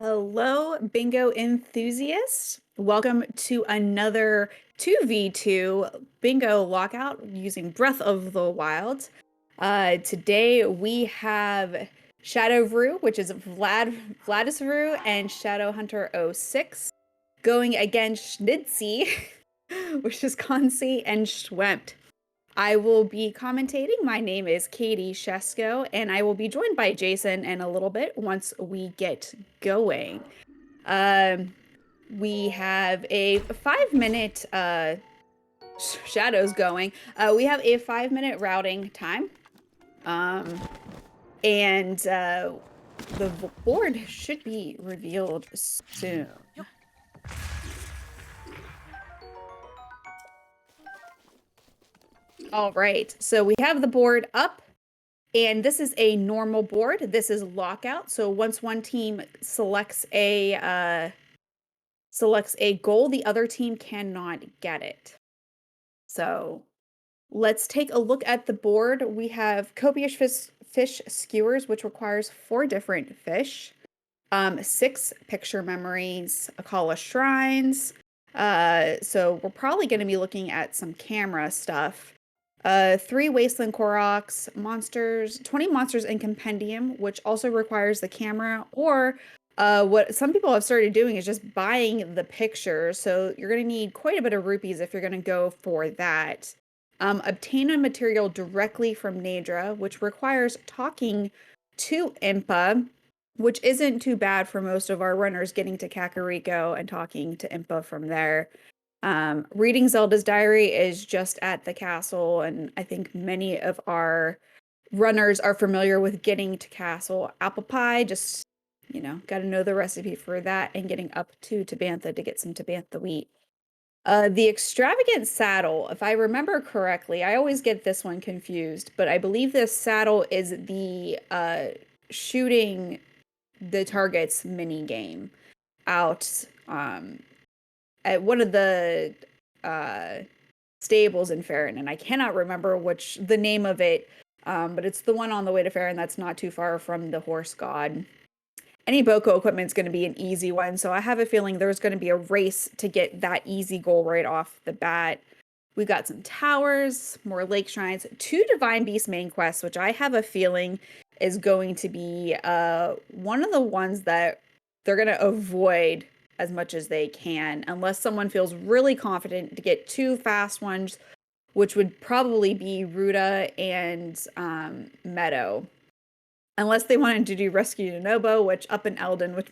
Hello, bingo enthusiasts. Welcome to another 2v2 bingo lockout using Breath of the Wild. Today we have Shadow Vrew, which is Vladis Vrew, and Shadow Hunter 06 going against Schnitzy, which is Kansi and Schwempt. I will be commentating. My name is Katie Shesko, and I will be joined by Jason in a little bit once we get going. Um, we have a 5 minute shadows going. We have a 5 minute routing time. And the board should be revealed soon. All right, so we have the board up, and this is a normal board. This is lockout. So once one team selects a goal, the other team cannot get it. So let's take a look at the board. We have copious fish skewers, which requires 4 different fish, 6 picture memories, Akala shrines. So we're probably going to be looking at some camera stuff. 3 wasteland Koroks, monsters, 20 monsters in compendium, which also requires the camera, or what some people have started doing is just buying the picture. So you're going to need quite a bit of rupees if you're going to go for that. Obtain a material directly from Nadra, which requires talking to Impa, which isn't too bad for most of our runners, getting to Kakariko and talking to Impa from there. Reading Zelda's diary is just at the castle, and I think many of our runners are familiar with getting to Castle Apple Pie. Just, got to know the recipe for that, and getting up to Tabantha to get some Tabantha wheat. The extravagant saddle, if I remember correctly, I always get this one confused, but I believe this saddle is the shooting the targets mini game out at one of the stables in Farron, and I cannot remember the name of it, but it's the one on the way to Farron that's not too far from the horse god. Any Boko equipment is going to be an easy one, so I have a feeling there's going to be a race to get that easy goal right off the bat. We've got some towers, more lake shrines, 2 Divine Beast main quests, which I have a feeling is going to be one of the ones that they're going to avoid as much as they can, unless someone feels really confident to get 2 fast ones, which would probably be Ruta and Meadow. Unless they wanted to do Rescue to Nobo, which up in Eldon, which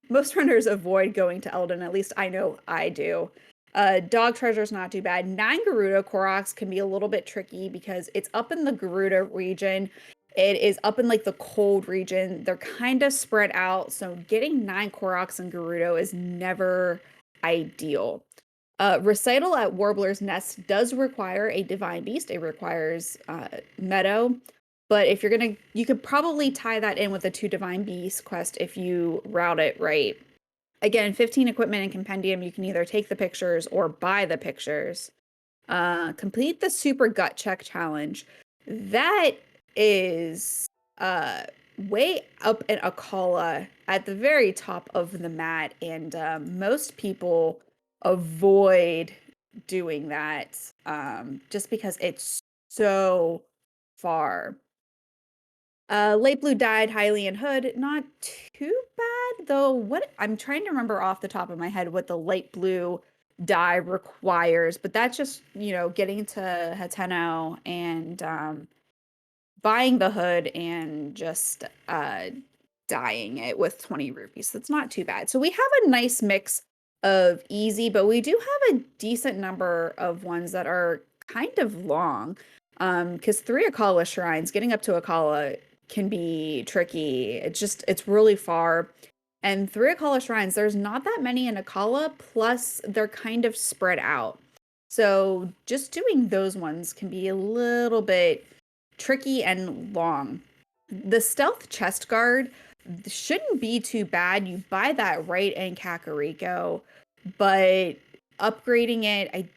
most runners avoid going to Eldon, at least I know I do. Dog Treasure is not too bad. 9 Garuda Koroks can be a little bit tricky because it's up in the Garuda region. It is up in like the cold region. They're kind of spread out, so getting 9 Koroks in Gerudo is never ideal. Recital at Warbler's Nest does require a Divine Beast. It requires Meadow. But if you could probably tie that in with a 2 Divine Beast quest if you route it right. Again, 15 equipment and compendium. You can either take the pictures or buy the pictures. Complete the Super Gut Check Challenge. That is way up in Akala at the very top of the mat, and most people avoid doing that just because it's so far. Late Blue died, Hylian Hood, not too bad, though. What I'm trying to remember off the top of my head what the Light Blue dye requires, but that's just, getting to Hateno and buying the hood and just dyeing it with 20 rupees. That's not too bad. So we have a nice mix of easy, but we do have a decent number of ones that are kind of long. Because 3 Akala shrines, getting up to Akala can be tricky. It's really far. And 3 Akala shrines, there's not that many in Akala, plus they're kind of spread out. So just doing those ones can be a little bit tricky and long. The stealth chest guard shouldn't be too bad. You buy that right in Kakariko, but upgrading it, I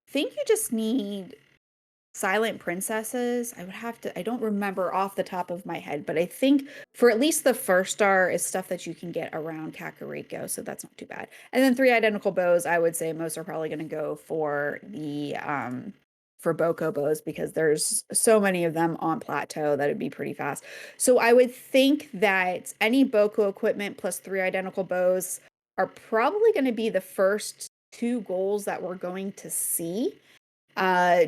think you just need silent princesses. I don't remember off the top of my head, but I think for at least the first star is stuff that you can get around Kakariko, so that's not too bad. And then 3 identical bows, I would say most are probably going to go for the for Boko bows because there's so many of them on plateau that it'd be pretty fast. So I would think that any Boko equipment plus 3 identical bows are probably going to be the first 2 goals that we're going to see,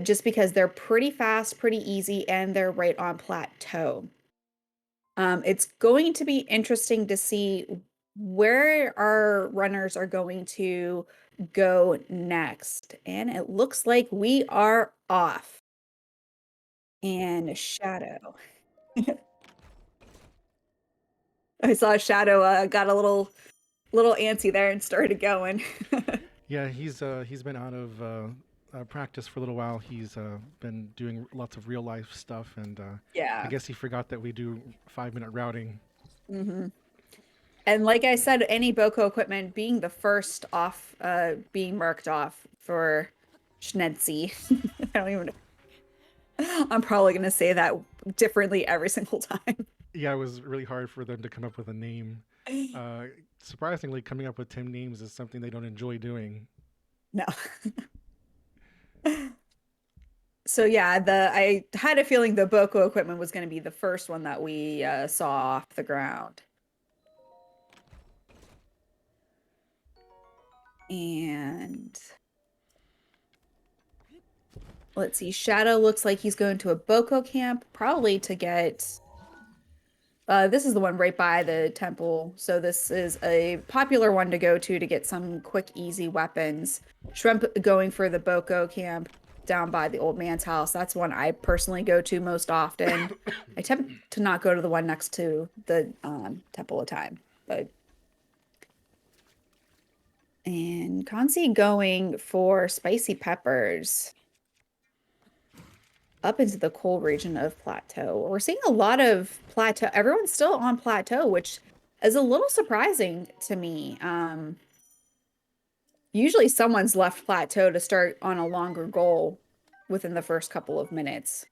just because they're pretty fast, pretty easy, and they're right on plateau. It's going to be interesting to see where our runners are going to go next. And it looks like we are off. And Shadow. I saw Shadow got a little antsy there and started going. Yeah, he's been out of practice for a little while. He's been doing lots of real life stuff, and I Yeah. guess he forgot that we do 5 minute routing. hmm And like I said, any Boko equipment being the first off, being marked off for Schnetzi. I don't even. I'm probably gonna say that differently every single time. Yeah, it was really hard for them to come up with a name. Uh, Surprisingly, coming up with 10 names is something they don't enjoy doing. No. So yeah, the I had a feeling the Boko equipment was going to be the first one that we saw off the ground. And let's see, Shadow looks like he's going to a Boko camp, probably to get this is the one right by the temple. So this is a popular one to go to get some quick, easy weapons. Shrimp going for the Boko camp down by the old man's house. That's one I personally go to most often. I tend to not go to the one next to the Temple of Time, but and Kansi going for spicy peppers up into the cold region of plateau. We're seeing a lot of plateau. Everyone's still on plateau, which is a little surprising to me. Usually someone's left plateau to start on a longer goal within the first couple of minutes.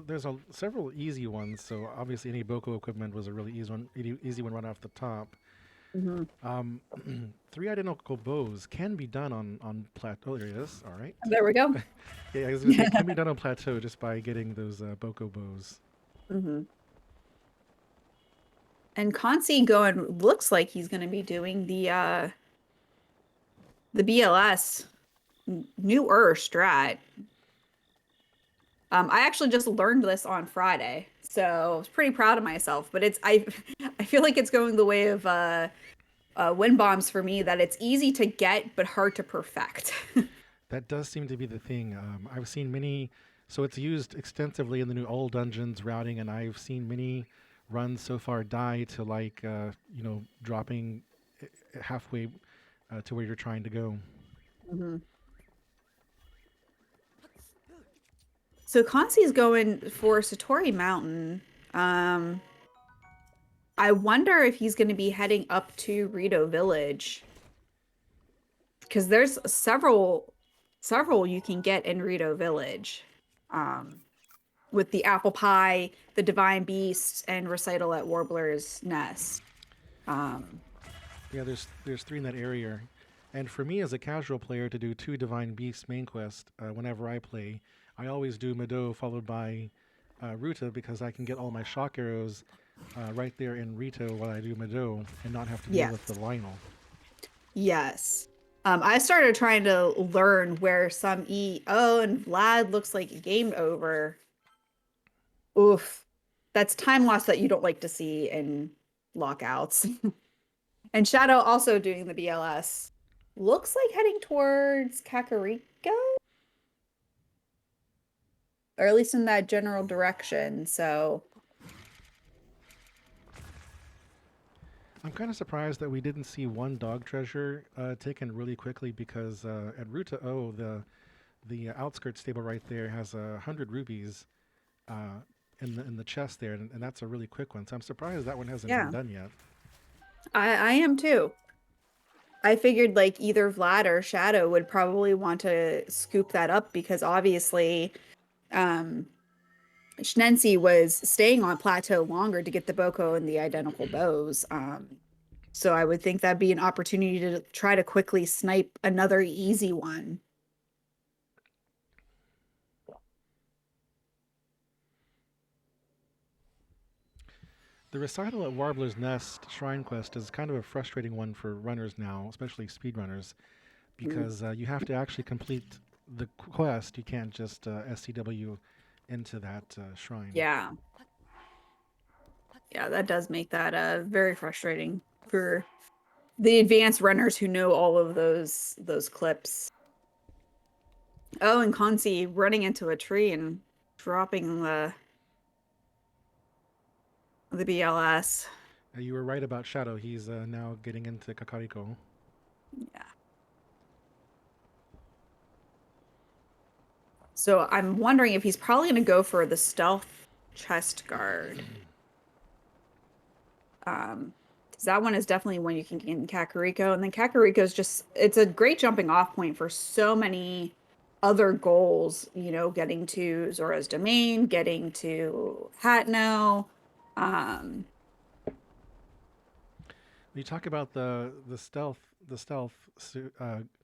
There's several easy ones, so obviously any Boko equipment was a really easy one right off the top. Mhm. 3 identical bows can be done on plateau. Oh, there it is. All right. There we go. Yeah, I was gonna say it can be done on plateau just by getting those Boko bows. hmm And Kansi going looks like he's going to be doing the BLS newer strat. I actually just learned this on Friday, so I was pretty proud of myself. But I feel like it's going the way of wind bombs for me. That it's easy to get but hard to perfect. That does seem to be the thing. I've seen many, so it's used extensively in the new old dungeons routing, and I've seen many runs so far die to like dropping halfway to where you're trying to go. hmm So Kansi's going for Satori Mountain. Um, I wonder if he's going to be heading up to Rito Village because there's several you can get in Rito Village. Um, with the apple pie, the divine beasts, and recital at Warbler's nest. Um, Yeah, there's 3 in that area, and for me as a casual player to do 2 Divine Beasts main quest whenever I play, I always do Mado followed by Ruta because I can get all my shock arrows right there in Rito while I do Mado and not have to deal with the yes, Lionel. yes. I started trying to learn where some eat. Oh, and Vlad looks like game over. Oof, that's time loss that you don't like to see in lockouts. And Shadow also doing the BLS. Looks like heading towards Kakariko, or at least in that general direction. So, I'm kind of surprised that we didn't see one dog treasure taken really quickly because at Ruta O, the outskirts stable right there has 100 rubies uh, in the chest there, and that's a really quick one. So I'm surprised that one hasn't been yeah, done yet. I am too. I figured like either Vlad or Shadow would probably want to scoop that up because obviously um Shnensi was staying on plateau longer to get the Boko and the identical bows. So I would think that'd be an opportunity to try to quickly snipe another easy one. The recital at Warbler's Nest Shrine Quest is kind of a frustrating one for runners now, especially speedrunners, Mm. because you have to actually complete the quest. You can't just SCW into that shrine. Yeah. Yeah, that does make that very frustrating for the advanced runners who know all of those clips. Oh, and Consi running into a tree and dropping the BLS. You were right about Shadow. He's now getting into Kakariko. Yeah. So I'm wondering if he's probably going to go for the stealth chest guard. Because that one is definitely one you can get in Kakariko. And then Kakariko is just, it's a great jumping off point for so many other goals, getting to Zora's Domain, getting to Hatno. Um, You talk about the stealth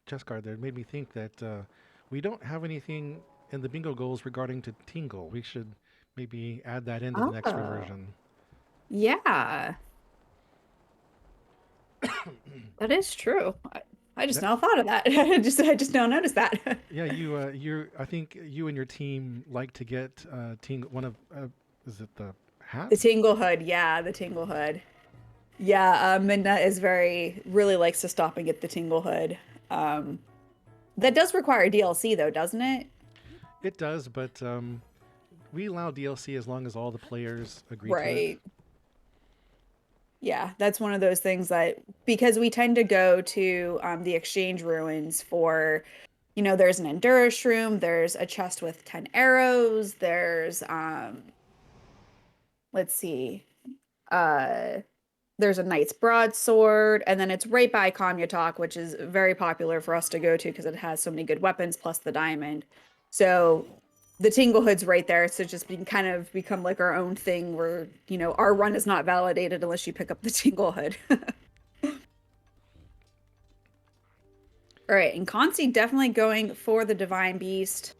chest guard there. It made me think that we don't have anything in the bingo goals regarding to Tingle. We should maybe add that into the next oh, reversion. yeah, that is true. I just That, now thought of that. I just now noticed that. yeah, you. I think you and your team like to get Tingle. One of is it the hat? The Tingle Hood, yeah, the Tingle Hood. Yeah, Midna is really likes to stop and get the Tingle Hood. Um, that does require DLC though, doesn't it? It does, but we allow DLC as long as all the players agree to it. Right. Yeah, that's one of those things that because we tend to go to the exchange ruins for, there's an Endurance room, there's a chest with 10 arrows, there's let's see, uh there's a knight's broadsword, and then it's right by Kamyatak, which is very popular for us to go to because it has so many good weapons plus the diamond. So the Tingle Hood's right there. So just kind of become like our own thing where, our run is not validated unless you pick up the Tingle Hood. All right, and Consi definitely going for the Divine Beast.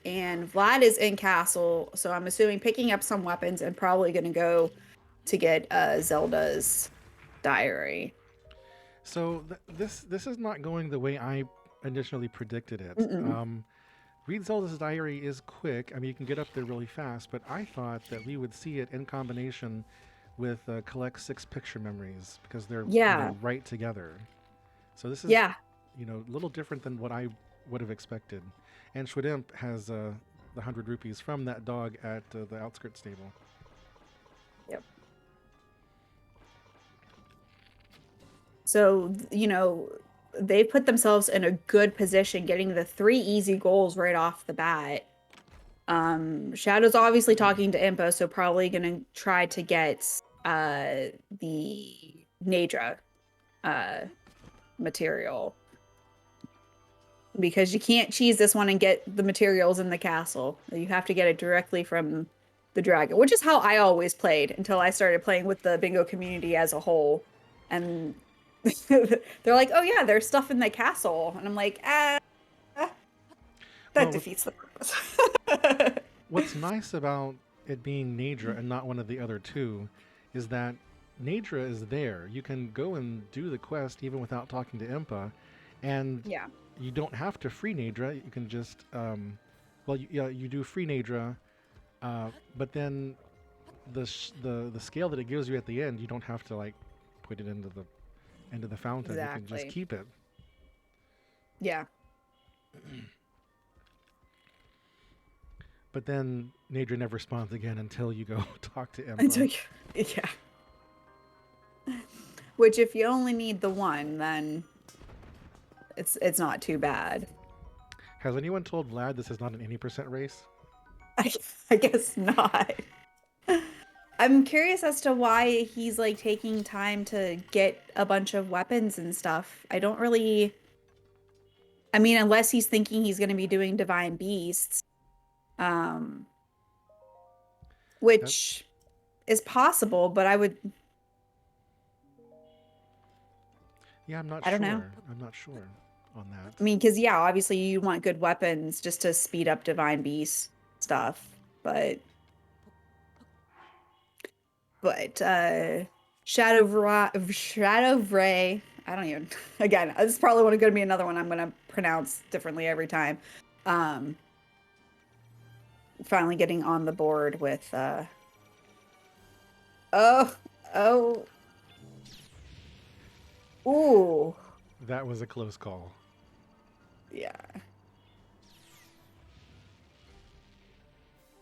And Vlad is in castle, so I'm assuming picking up some weapons and probably going to go to get Zelda's diary. So this is not going the way I initially predicted it. Mm-mm. Read Zelda's Diary is quick. I mean, you can get up there really fast, but I thought that we would see it in combination with collect 6 picture memories because they're Yeah. right together. So this is Yeah. a little different than what I would have expected. And Shwedimp has the 100 rupees from that dog at the outskirts stable. Yep. So, they put themselves in a good position getting the 3 easy goals right off the bat. Shadow's obviously talking to Impa, so probably gonna try to get the Nadra uh material. Because you can't cheese this one and get the materials in the castle. You have to get it directly from the dragon, which is how I always played until I started playing with the bingo community as a whole. And they're like, oh yeah, there's stuff in the castle. And I'm like, that Well, defeats the purpose. what's nice about it being Nadra and not one of the other two is that Nadra is there. You can go and do the quest even without talking to Impa, and Yeah. you don't have to free Nadra. You can just, you do free Nadra, but then the scale that it gives you at the end, you don't have to like put it into the fountain. You can just Exactly. keep it. Yeah. But then Nadra never spawns again until you go talk to Until Impa. you, yeah. Which if you only need the one, then it's not too bad. Has anyone told Vlad this is not an any percent race? I guess not. I'm curious as to why he's like taking time to get a bunch of weapons and stuff. I don't really, I mean, unless he's thinking he's going to be doing divine beasts, um, That which is possible, but yeah, I'm not I don't know. sure. I'm not sure on that. I mean, because yeah, obviously you want good weapons just to speed up divine beast stuff, but Shadow of Ray, I don't even again, this is probably going to be another one I'm going to pronounce differently every time. Um Finally getting on the board with oh oh ooh That was a close call. yeah.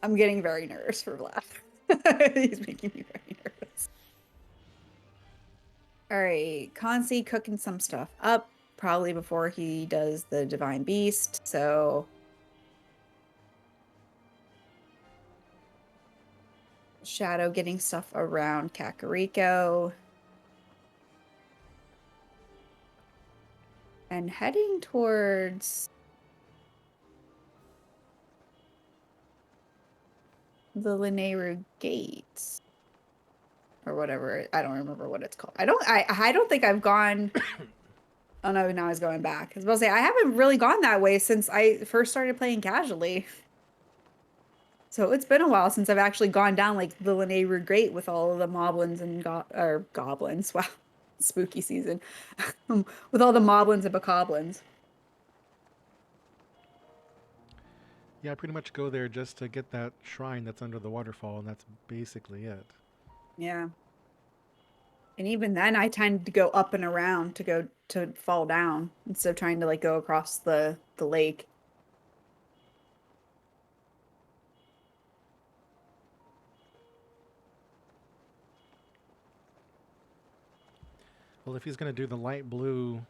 I'm getting very nervous for Vlad. He's making me very nervous. All right, Consi cooking some stuff up, probably before he does the Divine Beast. So Shadow getting stuff around Kakariko. And heading towards the Lineru Gates. Or whatever. I don't remember what it's called. I don't think I've gone. Oh no, now he's going back. I was about to say I haven't really gone that way since I first started playing casually. So it's been a while since I've actually gone down like the Linear Great with all of the moblins and or goblins. Wow, spooky season. With all the moblins and bokoblins. Yeah, I pretty much go there just to get that shrine that's under the waterfall, and that's basically it. Yeah. And even then I tend to go up and around to go to fall down instead of trying to like go across the lake. Well, if he's going to do the light blue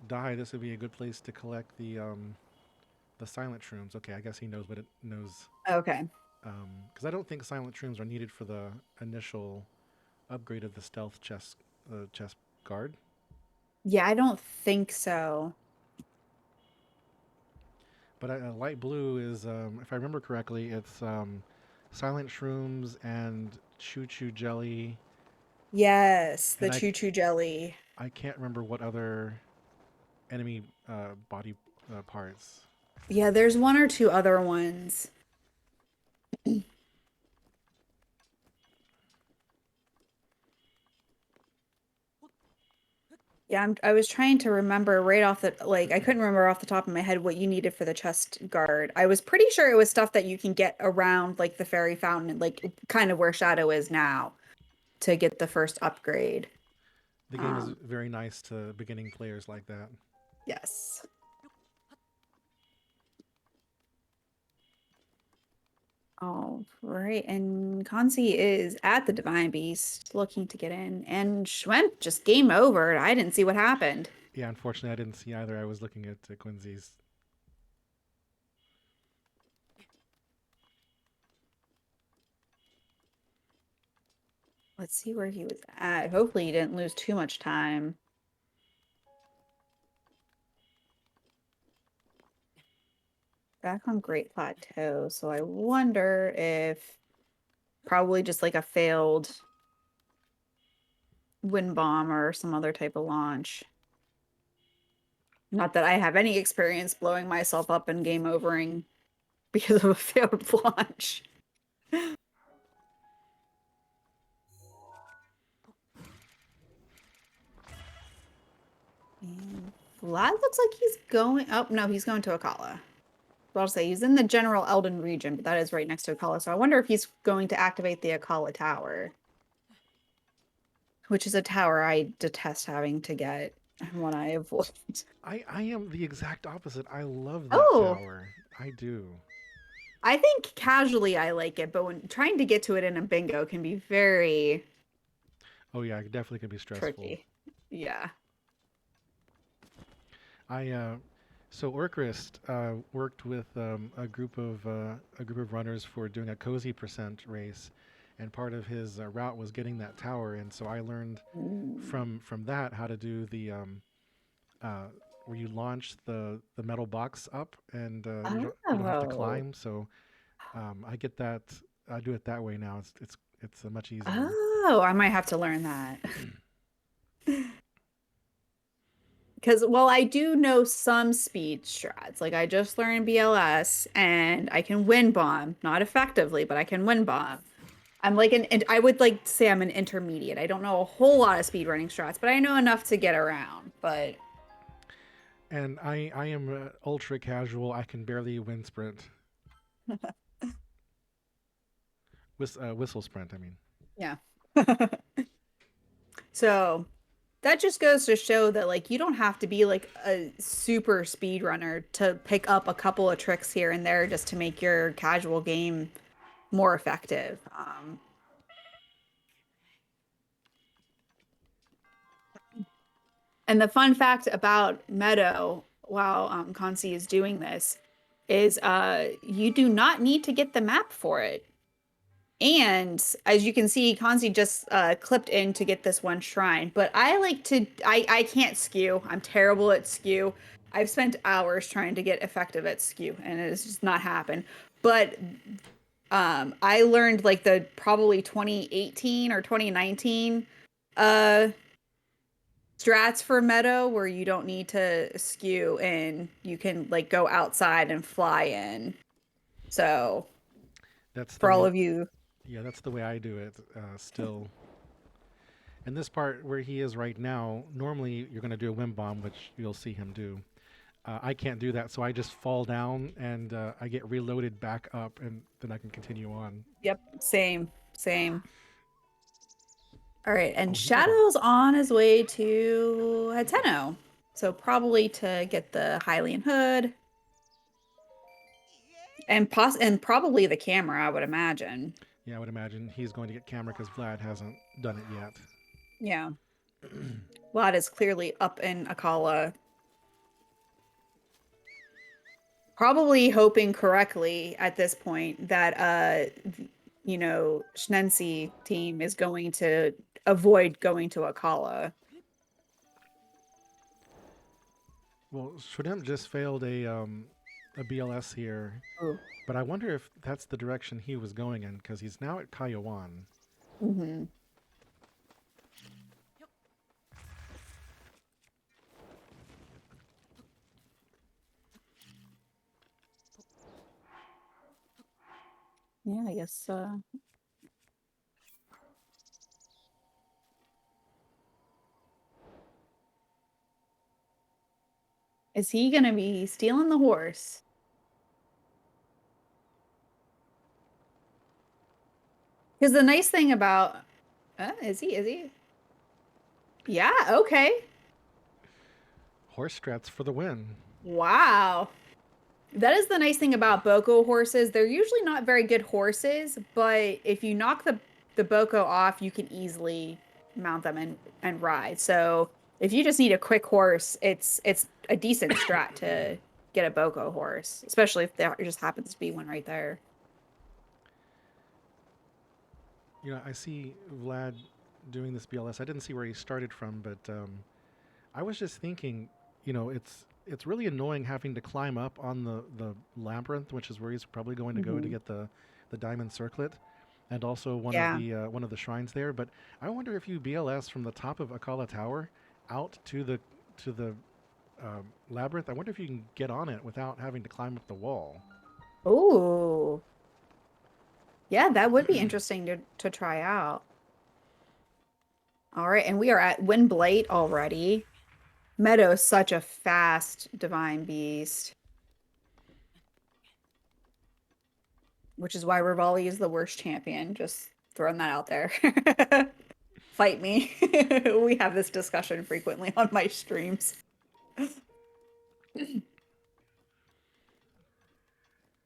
dye, this would be a good place to collect the silent shrooms. Okay, I guess he knows what it knows. Okay. Because I don't think silent shrooms are needed for the initial upgrade of the stealth chest guard. Yeah, I don't think so. But light blue is, if I remember correctly, it's silent shrooms and choo choo jelly, Yes, the and choo choo jelly. I can't remember what other enemy body parts. Yeah, there's one or two other ones. Yeah, I was trying to remember right off the like I couldn't remember off the top of my head what you needed for the chest guard. I was pretty sure it was stuff that you can get around like the fairy fountain, like kind of where Shadow is now to get the first upgrade. The game is Um, very nice to beginning players like that. yes. All right, and Kansi is at the Divine Beast looking to get in, and Schwemp just game over. I didn't see what happened. Yeah, unfortunately, I didn't see either. I was looking at Quincy's. Let's see where he was at. Hopefully he didn't lose too much time. Back on Great Plateau. So I wonder if probably just like a failed wind bomb or some other type of launch. Not that I have any experience blowing myself up and game overing because of a failed launch. And Vlad looks like he's going. Oh, no, he's going to Akala. Well, I'll say he's in the general Elden region, but that is right next to Akala. So I wonder if he's going to activate the Akala Tower, which is a tower I detest having to get and one I avoid. I am the exact opposite. I love that Oh, tower. I do. I think casually I like it, but when trying to get to it in a bingo can be very Oh yeah, it definitely can be stressful. tricky. Yeah. I so Orcrist worked with a group of runners for doing a cozy percent race, and part of his route was getting that tower. And so I learned Ooh. from that how to do the uh, where you launch the metal box up, and you don't have to Oh. climb. So I get that. I do it that way now. It's much easier. Oh, I might have to learn that. Because, well, I do know some speed strats. Like I just learned BLS and I can wind bomb, not effectively, but I can wind bomb. I'm like and I would like say I'm an intermediate. I don't know a whole lot of speed running strats, but I know enough to get around. But And I am ultra casual. I can barely wind sprint. Whistle sprint. I mean. yeah. So that just goes to show that like you don't have to be like a super speed runner to pick up a couple of tricks here and there just to make your casual game more effective. And the fun fact about Meadow while Consi is doing this is you do not need to get the map for it. And as you can see, Kanzi just clipped in to get this one shrine. But I like to, I can't skew. I'm terrible at skew. I've spent hours trying to get effective at skew, and it has just not happened. But I learned like the probably 2018 or 2019 uh, strats for Meadow where you don't need to skew and you can like go outside and fly in. So That's the for all way. of you. Yeah, that's the way I do it. Still, and this part where he is right now, normally you're going to do a wind bomb, which you'll see him do. I can't do that, so I just fall down and I get reloaded back up, and then I can continue on. Yep, same, same. All right, Oh, and he got a. Shadow's on his way to Hateno. So probably to get the Hylian hood and probably the camera, I would imagine. Yeah, I would imagine he's going to get camera because Vlad hasn't done it yet. Yeah. Vlad is clearly up in Akala, probably hoping correctly at this point that Schnensi team is going to avoid going to Akala. Well, Shudem just failed a BLS here, Ooh. but I wonder if that's the direction he was going in because he's now at Kayawan. Mm-hmm. Yeah, I guess is he gonna be stealing the horse? Because the nice thing about is he? Is he? Yeah, okay. Horse strats for the win. Wow. That is the nice thing about Boko horses. They're usually not very good horses, but if you knock the Boko off, you can easily mount them and ride. So if you just need a quick horse, it's a decent strat to get a Boko horse, especially if there just happens to be one right there. You know, I see Vlad doing this BLS. I didn't see where he started from, but I was just thinking, it's really annoying having to climb up on the labyrinth, which is where he's probably going to go to Hmm. get the diamond circlet, and also Yeah. one of the shrines there. But I wonder if you BLS from the top of Akala Tower out to the labyrinth. I wonder if you can get on it without having to climb up the wall. Oh, yeah, that would be interesting to try out. All right, and we are at Windblade already. Meadow is such a fast divine beast, which is why Rivali is the worst champion. Just throwing that out there. Fight me. We have this discussion frequently on my streams.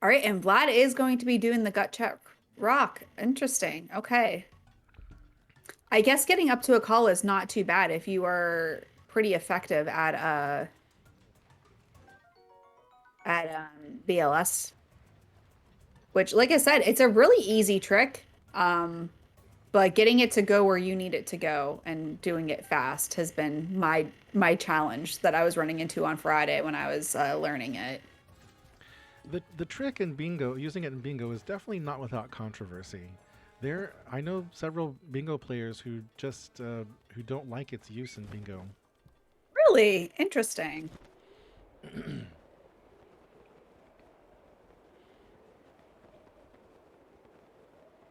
All right, and Vlad is going to be doing the gut check rock. Interesting. Okay. I guess getting up to a call is not too bad if you are pretty effective at BLS, which like I said, it's a really easy trick. but getting it to go where you need it to go and doing it fast has been my challenge that I was running into on Friday when I was learning it. The trick in bingo, using it in bingo, is definitely not without controversy. I know several bingo players who just who don't like its use in bingo. Really interesting.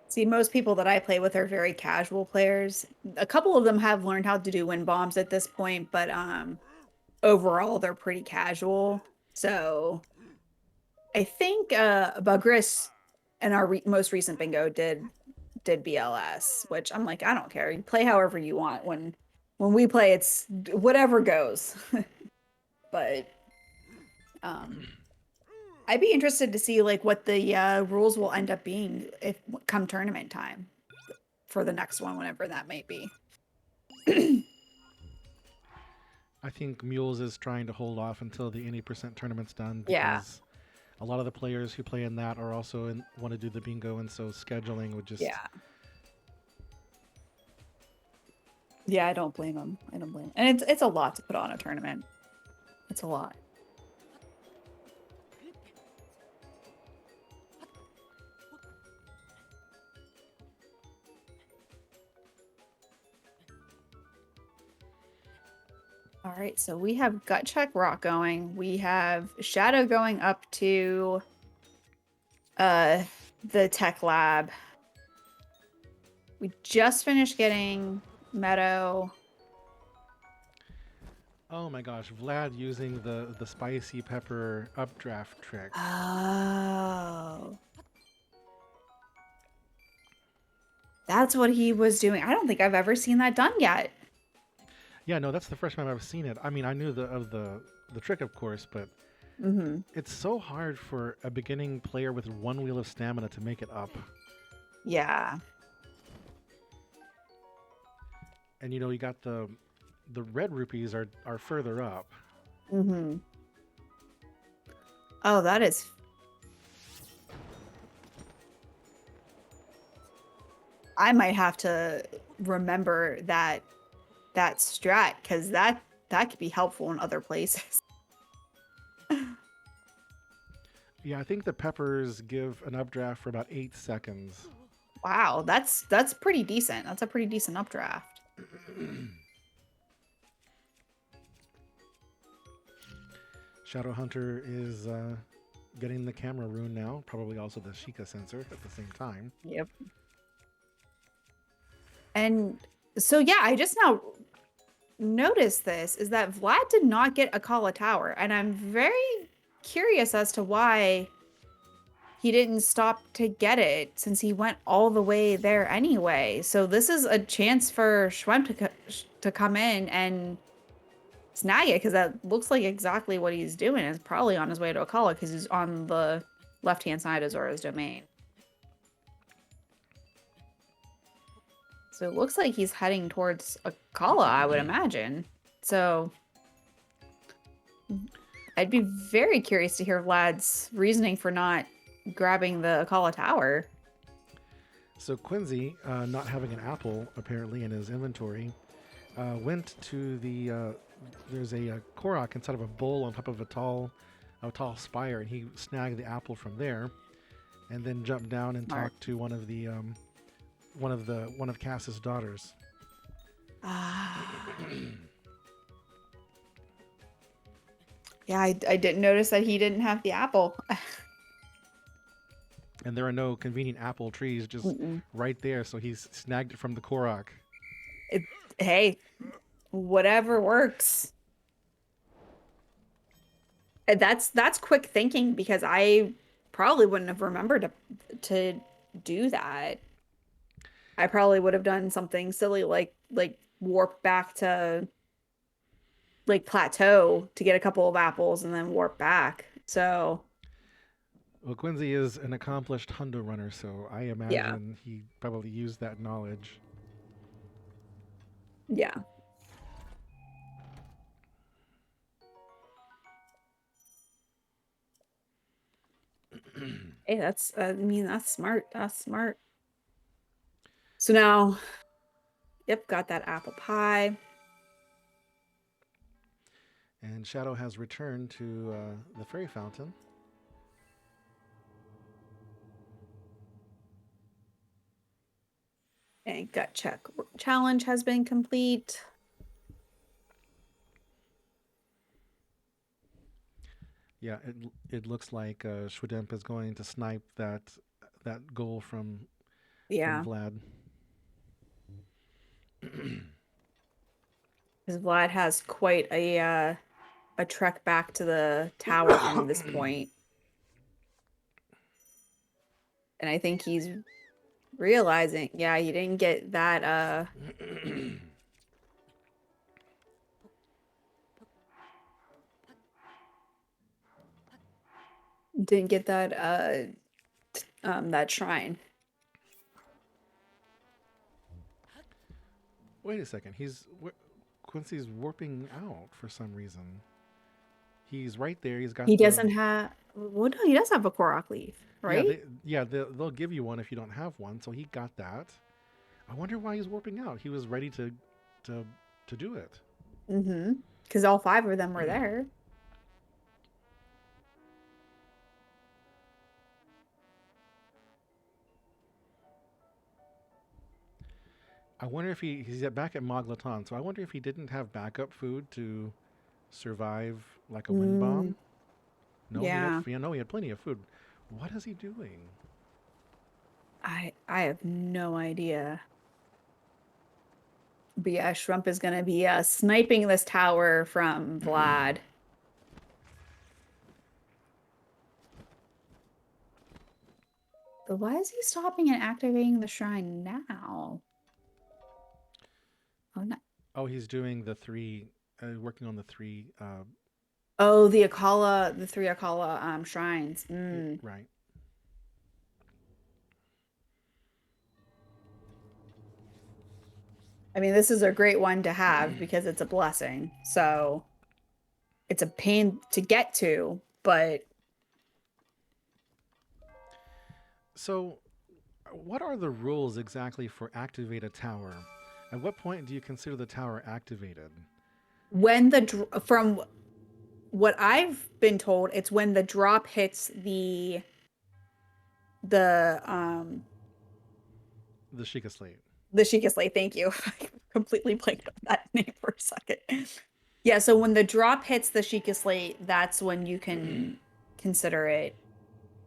See, most people that I play with are very casual players. A couple of them have learned how to do wind bombs at this point, but overall they're pretty casual. So I think Bugris and our most recent bingo did BLS, which I'm like, I don't care. You play however you want. When we play, it's whatever goes. But um I'd be interested to see like what the rules will end up being if come tournament time for the next one, whenever that might be. I think Mules is trying to hold off until the 80% tournament's done Yeah. because a lot of the players who play in that are also want to do the bingo, and so scheduling would just. Yeah. Yeah, I don't blame them. I don't blame 'em. And it's a lot to put on a tournament. It's a lot. All right, so we have Gut Check Rock going. We have Shadow going up to the tech lab. We just finished getting Meadow. Oh my gosh, Vlad using the spicy pepper updraft trick. Oh. That's what he was doing. I don't think I've ever seen that done yet. Yeah, no, that's the first time I've seen it. I mean, I knew the trick, of course, but it's so hard for a beginning player with one wheel of stamina to make it up. Yeah. And you got the red rupees are further up. Oh, that is. I might have to remember that strat because that could be helpful in other places. Yeah, I think the peppers give an updraft for about 8 seconds. Wow, that's pretty decent. That's a pretty decent updraft. Shadow Hunter is getting the camera rune now, probably also the Sheikah sensor at the same time. Yep. And so yeah, I just now noticed this is that Vlad did not get Akala Tower, and I'm very curious as to why he didn't stop to get it since he went all the way there anyway. So this is a chance for Schwem to come in and snag it because that looks like exactly what he's doing. Is probably on his way to Akala because he's on the left-hand side of Zora's domain. So it looks like he's heading towards Akala, I would imagine. So I'd be very curious to hear Vlad's reasoning for not grabbing the Akala Tower. So Quincy, not having an apple apparently in his inventory, went to the. There's a Korok inside of a bowl on top of a tall spire, and he snagged the apple from there, and then jumped down and talked to one of Cass's daughters. Yeah, I didn't notice that he didn't have the apple. And there are no convenient apple trees just right there, so he's snagged it from the Korok. Hey, whatever works. That's quick thinking because I probably wouldn't have remembered to do that. I probably would have done something silly like warp back to like plateau to get a couple of apples and then warp back. So Well, Quincy is an accomplished hundo runner, so I imagine he probably used that knowledge. Yeah. Hey, that's I mean that's smart. That's smart. So now, yep, got that apple pie. And Shadow has returned to the fairy fountain. And gut check challenge has been complete. Yeah, it looks like Schwedemp is going to snipe that goal from Yeah, Vlad. because Vlad has quite a trek back to the tower from this point. And I think he's realizing, yeah, you didn't get that didn't get that shrine. Wait a second. Quincy's warping out for some reason. He's right there. He's got He the doesn't have, well, no, he does have a Korok leaf, yeah. right? They'll give you one if you don't have one. So he got that. I wonder why he's warping out. He was ready to to do it. Mm-hmm. Because all 5 of them were there. I wonder if he's back at Moglaton. So I wonder if he didn't have backup food to survive like a wind Mm, bomb. No, yeah. he had plenty of food. What is he doing? I have no idea. But yeah, Shrump is gonna be sniping this tower from Vlad. But why is he stopping and activating the shrine now? Oh no. Oh, he's doing the three, working on the three. Oh, the Akala, the 3 Akala shrines. Mm. Right. I mean, this is a great one to have because it's a blessing. So it's a pain to get to, but So, what are the rules exactly for activate a tower? At what point do you consider the tower activated? when from what I've been told, it's when the drop hits the The Sheikah Slate. the Sheikah Slate. Thank you. I completely blanked on that name for a second. Yeah, so when the drop hits the Sheikah Slate, that's when you can consider it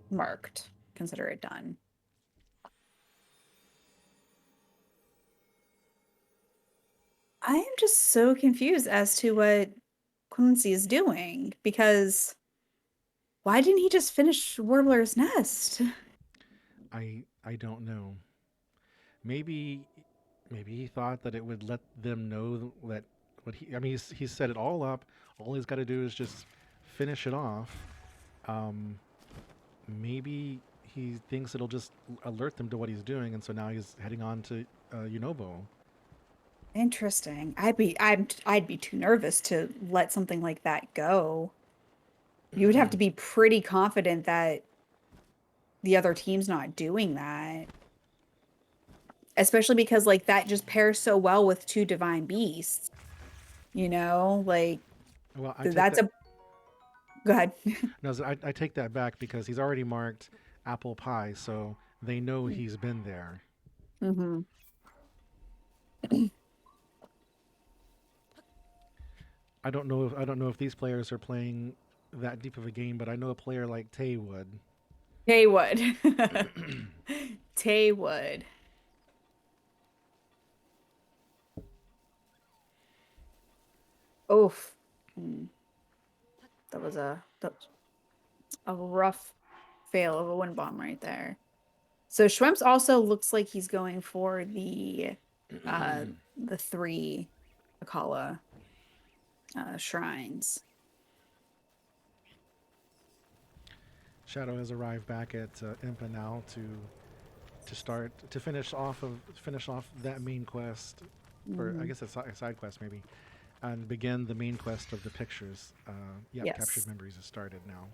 marked, consider it done. I am just so confused as to what Quincy is doing because why didn't he just finish Warbler's nest? I don't know. Maybe maybe he thought that it would let them know that what he. I mean, he's set it all up. All he's got to do is just finish it off. Um, maybe he thinks it'll just alert them to what he's doing, and so now he's heading on to Unobo. Interesting. I'd be too nervous to let something like that go. You would have to be pretty confident that the other team's not doing that. Especially because like that just pairs so well with 2 divine beasts. You know, like Well, I take that's that. a go ahead. No, so I take that back because he's already marked apple pie, so they know he's been there. hmm I don't know if these players are playing that deep of a game, but I know a player like Tay would. Tay would. Tay would. Oof. Mm, that was a rough fail of a wind bomb right there. So Schwemp's also looks like he's going for uh the 3 Akala shrines. Shadow has arrived back at Impa now to start to finish off that main quest, or I Mhm. guess a side quest maybe, and begin the main quest of the pictures. Yep, captured Yes. memories has started now.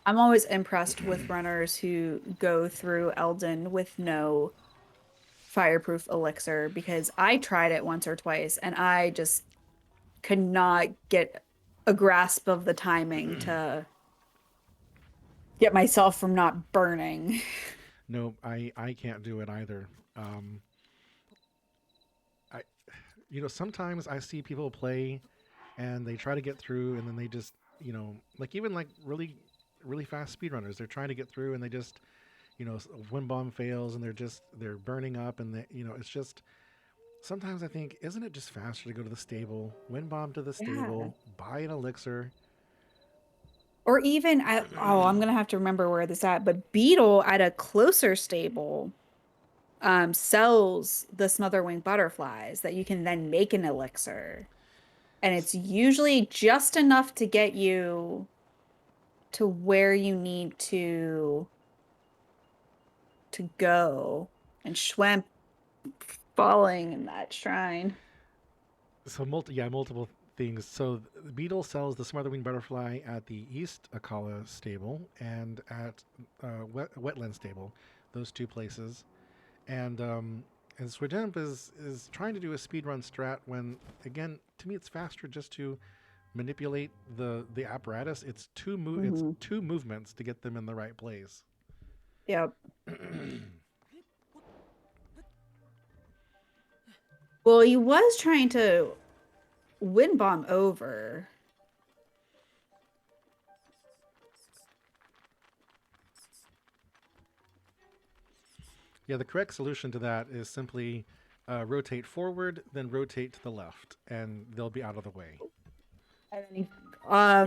I'm always impressed with runners who go through Elden with no fireproof elixir because I tried it once or twice and I just could not get a grasp of the timing to get myself from not burning. No, I can't do it either. Um, I sometimes I see people play and they try to get through and then they just like even like really fast speedrunners, they're trying to get through and they just wind bomb fails and they're burning up and it's just sometimes I think, isn't it just faster to go to the stable, wind bomb to the Yeah. stable, buy an elixir? Or even I'm gonna have to remember where this at, but Beetle at a closer stable sells the smotherwing butterflies that you can then make an elixir. And it's usually just enough to get you to where you need to go. And Schwemp falling in that shrine. So multiple things. So the Beetle sells the Smotherwing Butterfly at the East Akala stable and at Wetland stable, those two places. And Swedemp is trying to do a speedrun strat when, again, to me it's faster just to manipulate the apparatus. It's Hmm. two movements to get them in the right place. Yep. Well, he was trying to wind bomb over. Yeah, the correct solution to that is simply rotate forward, then rotate to the left, and they'll be out of the way. And then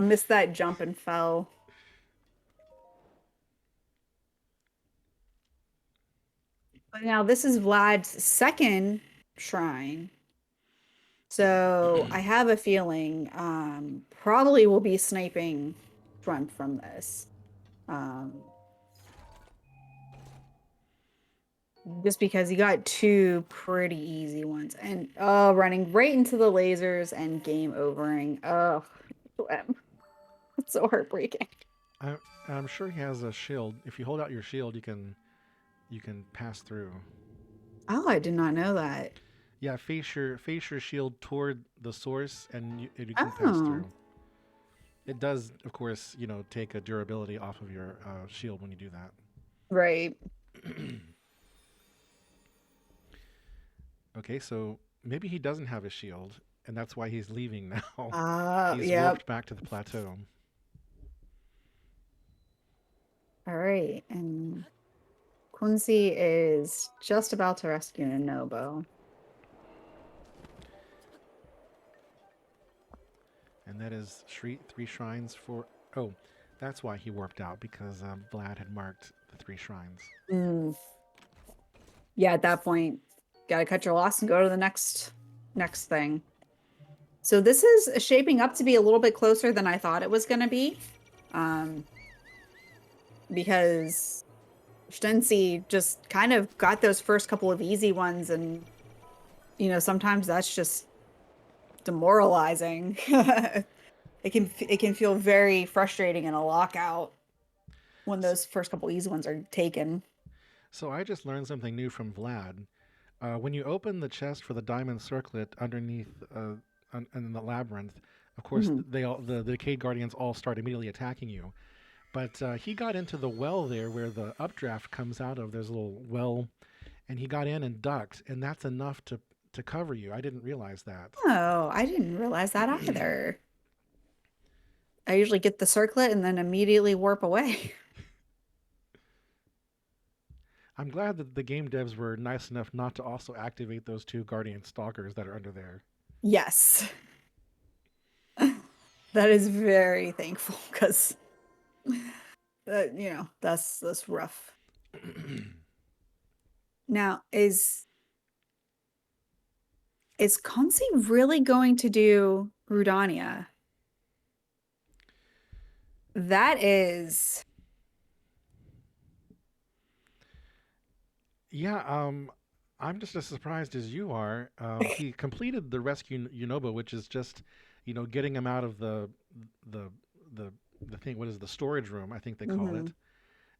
he missed that jump and fell. But now this is Vlad's second shrine. So I have a feeling probably will be sniping front from this. Um, just because he got two pretty easy ones. And running right into the lasers and game overing. Oh, it's so heartbreaking. I, I'm sure he has a shield. If you hold out your shield, you can pass through. Oh, I did not know that. Yeah, face your shield toward the source, and you can pass Oh, through. It does, of course, take a durability off of your shield when you do that. right. Okay, so maybe he doesn't have a shield, and that's why he's leaving now. He's Yep. warped back to the plateau. All right. And Quincy is just about to rescue Nobo. And that is three shrines for. Oh, that's why he warped out, because Vlad had marked the three shrines. Mm. Yeah, at that point, gotta cut your loss and go to the next thing. So this is shaping up to be a little bit closer than I thought it was gonna be. Um, because Shensi just kind of got those first couple of easy ones, and sometimes that's just demoralizing. It can feel very frustrating in a lockout when So, those first couple easy ones are taken. so I just learned something new from Vlad. When you open the chest for the diamond circlet underneath in the labyrinth, of course Mhm. the Decayed Guardians all start immediately attacking you. But he got into the well there where the updraft comes out of. There's a little well, and he got in and ducked, and that's enough to cover you. I didn't realize that. Oh, I didn't realize that either. I usually get the circlet and then immediately warp away. I'm glad that the game devs were nice enough not to also activate those two Guardian Stalkers that are under there. Yes. That is very thankful because that's rough. Now, is Consi really going to do Rudania? That is Yeah, I'm just as surprised as you are. He completed the rescue Yunobo, which is just, getting him out of the the the thing. What is the storage room? I think they call Hmm. it.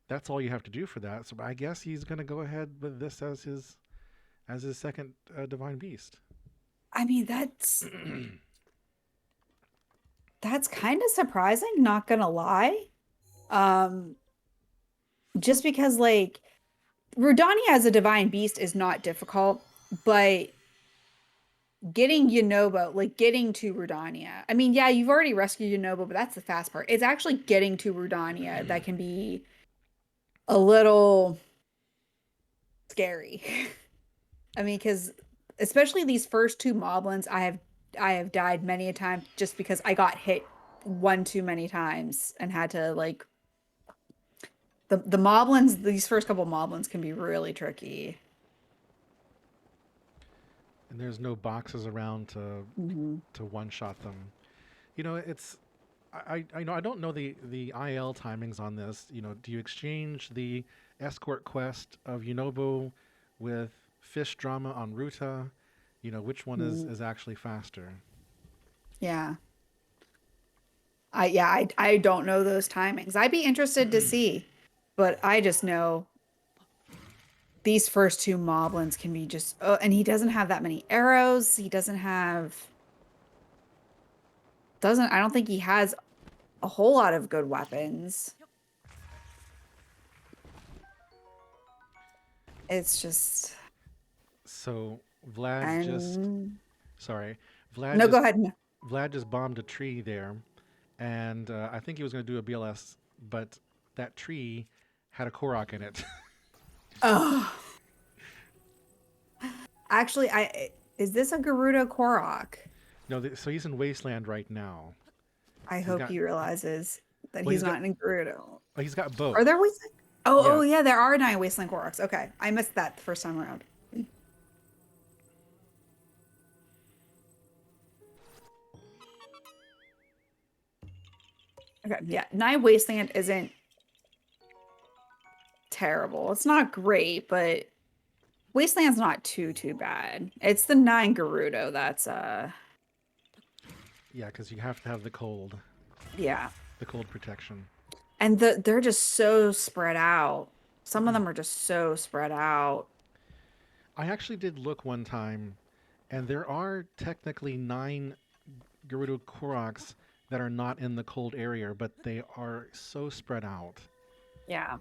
That's all you have to do for that. So I guess he's going to go ahead with this as his second divine beast. I mean, that's kind of surprising, not gonna lie. Um, just because like Rudania as a divine beast is not difficult, but getting Yunobo, like getting to Rudania. I mean, yeah, you've already rescued Yunobo, but that's the fast part. It's actually getting to Rudania that can be a little scary. I mean, because especially these first two moblins, I have died many a time just because I got hit one too many times and had to like the moblins, these first couple moblins can be really tricky. And there's no boxes around Hmm. to one shot them. You know, it's I know I don't know the IL timings on this. You know, do you exchange the escort quest of Yunobo with fish drama on Ruta? You know, which one is actually faster? Yeah. I don't know those timings. I'd be interested to see, but I just know these first two moblins can be just oh, and he doesn't have that many arrows. He doesn't I don't think he has a whole lot of good weapons. It's just So Vlad just and sorry, Vlad no, go just ahead. No. Vlad just bombed a tree there, and I think he was going to do a BLS, but that tree had a Korok in it. Oh, actually, I is this a Garuda Korok? No, so he's in Wasteland right now. I He's hope got he realizes that well, he's not in Garuda. he's got Are both. there Wasteland? Oh, Yeah. oh yeah, there are nine Wasteland Koroks. Okay, I missed that the first time around. Okay, yeah, nine Wasteland isn't terrible. It's not great, but Wasteland's not too bad. It's the nine Gerudo that's Yeah, because you have to have yeah. the cold protection. And they're just so spread out. Some of them are just so spread out. I actually did look one time, and there are technically 9 Gerudo Koroks that are not in the cold area, but they are so spread out. Yeah.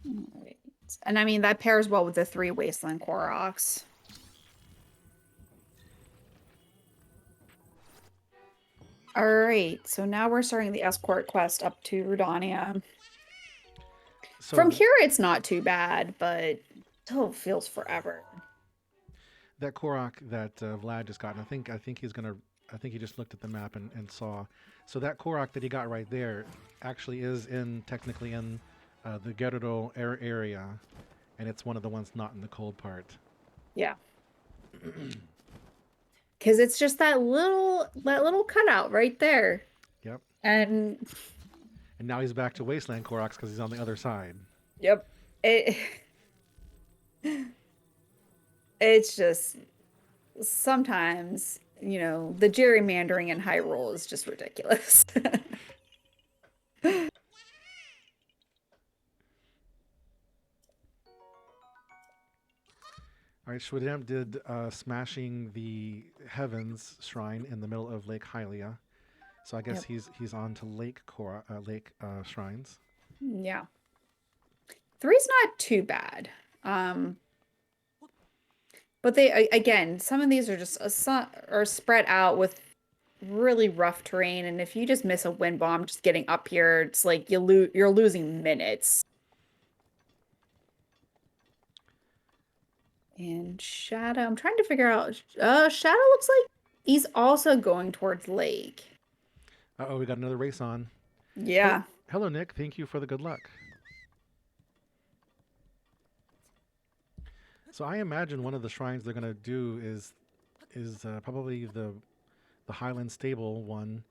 All right. And I mean that pairs well with the three Wasteland Koroks. All right, so now we're starting the escort quest up to Rudania. From So here, it's not too bad, but still feels forever. that Korok that Vlad just got, and I think he's gonna. I think he just looked at the map and saw. So that Korok that he got right there actually is in technically in the Gerudo area, and it's one of the ones not in the cold part. Yeah. Because it's just that little cutout right there. Yep. And And now he's back to Wasteland Koroks because he's on the other side. yep. It it's just sometimes, the gerrymandering in Hyrule is just ridiculous. All right, Shwadam did smashing the Heavens shrine in the middle of Lake Hylia. So I guess Yep. he's on to Lake shrines. Yeah. Three's not too bad. Um, but again, some of these are just are spread out with really rough terrain, and if you just miss a wind bomb just getting up here, it's like you're losing minutes. And Shadow, I'm trying to figure out. Shadow looks like he's also going towards Lake. We got another race on. Hello, Yeah. hello, Nick. Thank you for the good luck. So I imagine one of the shrines they're gonna do is probably the Highland Stable one,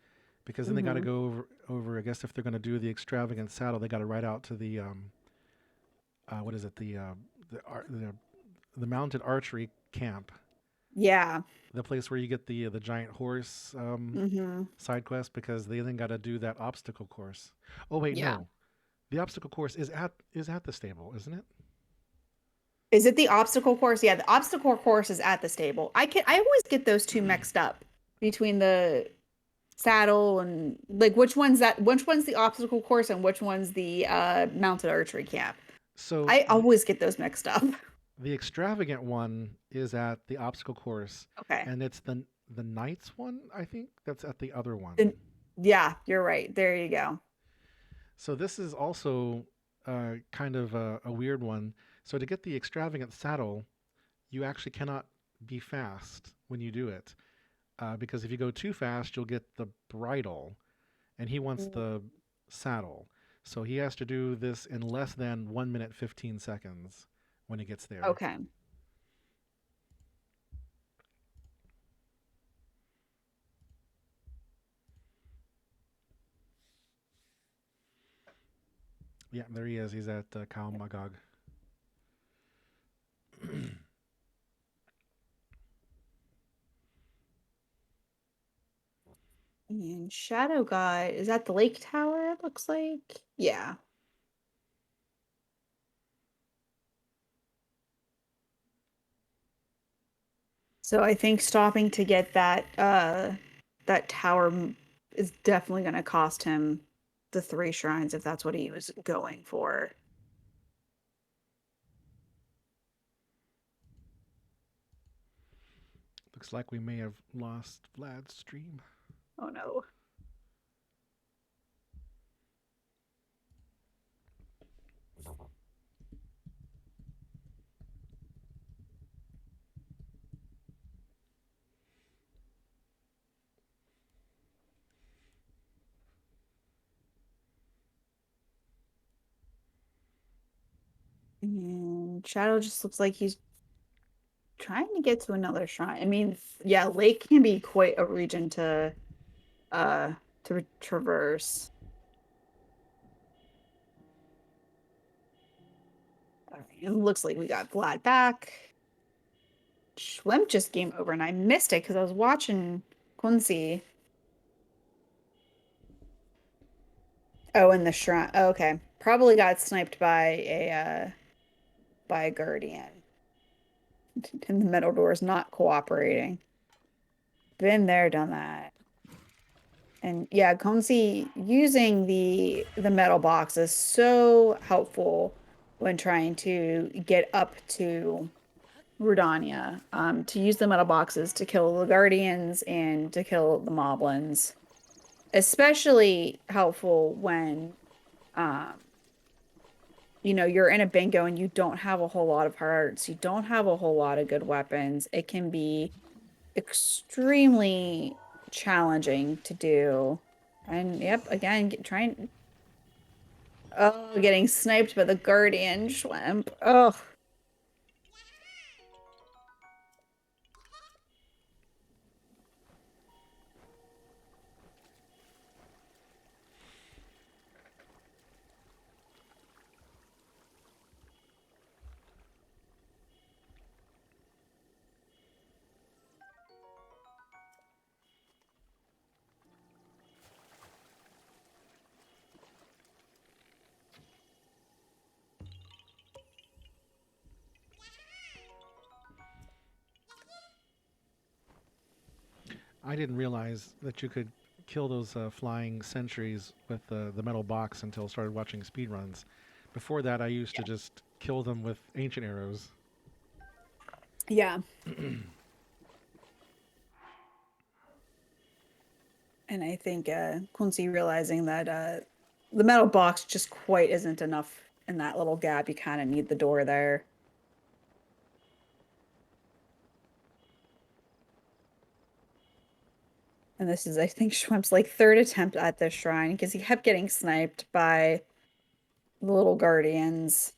because then they got to Hmm. go over. I guess if they're gonna do the extravagant saddle, they got to ride out to the what is it the the mounted archery camp, Yeah. the place where you get the giant horse Mm-hmm. side quest, because they then got to do that obstacle course. Oh wait, Yeah. no, the obstacle course is at the stable, isn't it? Is it the obstacle course? Yeah, the obstacle course is at the stable. I always get those two mixed up between the saddle and like which one's the obstacle course and which one's the mounted archery camp. So I always get those mixed up. the extravagant one is at the obstacle course, Okay. and it's the knights one, I think, that's at the other one. Then yeah, you're right. There you go. So this is also kind of a weird one. So to get the extravagant saddle, you actually cannot be fast when you do it, because if you go too fast, you'll get the bridle, and he wants Mm. the saddle. So he has to do this in less than 1 minute 15 seconds when he gets there. Okay. Yeah, there he is. He's at Khao Magog. And Shadow God is at the lake tower, it looks like. Yeah. So I think stopping to get that tower is definitely going to cost him the 3 shrines if that's what he was going for. Looks like we may have lost Vlad's stream. Oh no. And Shadow just looks like he's trying to get to another shrine. I mean, yeah, Lake can be quite a region uh to traverse. All right, it looks like we got Vlad back. Schwimp just game over and I missed it because I was watching Quincy. Oh, in the shrine. Oh, okay. Probably got sniped by a guardian. And the metal door is not cooperating. Been there, done that. And yeah, Consi using the metal box is so helpful when trying to get up to Rudania. To use the metal boxes to kill the guardians and to kill the moblins. Especially helpful when um you're in a bingo and you don't have a whole lot of hearts, you don't have a whole lot of good weapons. It can be extremely challenging to do. And yep, again, trying. Oh, getting sniped by the guardian Schwemp. Oh, I didn't realize that you could kill those flying sentries with the metal box until I started watching speedruns. Before that, I used to just kill them with ancient arrows. yeah. And I think Quincy realizing that the metal box just quite isn't enough in that little gap. You kind of need the door there. And this is, I think, Schwemp's like third attempt at this shrine because he kept getting sniped by the little guardians.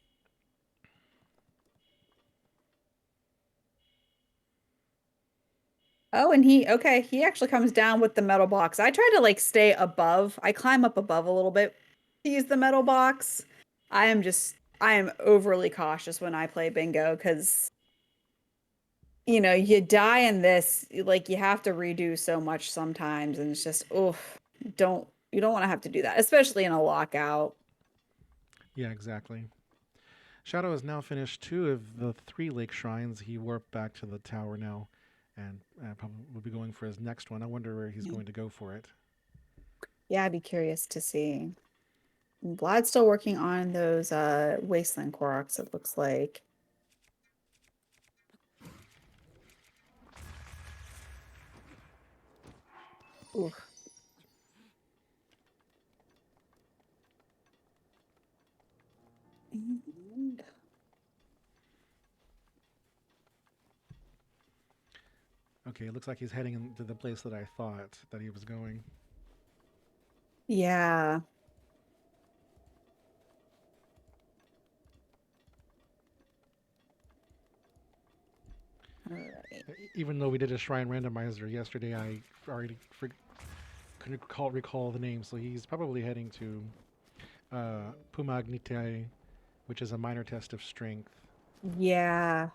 Oh, and he actually comes down with the metal box. I try to like stay above. I climb up above a little bit to use the metal box. I am overly cautious when I play bingo because you know, you die in this, like you have to redo so much sometimes, and it's just, oh, you don't want to have to do that, especially in a lockout. Yeah, exactly. Shadow has now finished 2 of the 3 lake shrines. He warped back to the tower now, and probably will be going for his next one. I wonder where he's going to go for it. Yeah, I'd be curious to see. Vlad's still working on those wasteland Koroks, it looks like. Oof. And- Okay, it looks like he's heading into the place that I thought that he was going. Yeah. All right. Even though we did a shrine randomizer yesterday, I already couldn't recall the name. So he's probably heading to Pumagnite, which is a minor test of strength. Yeah.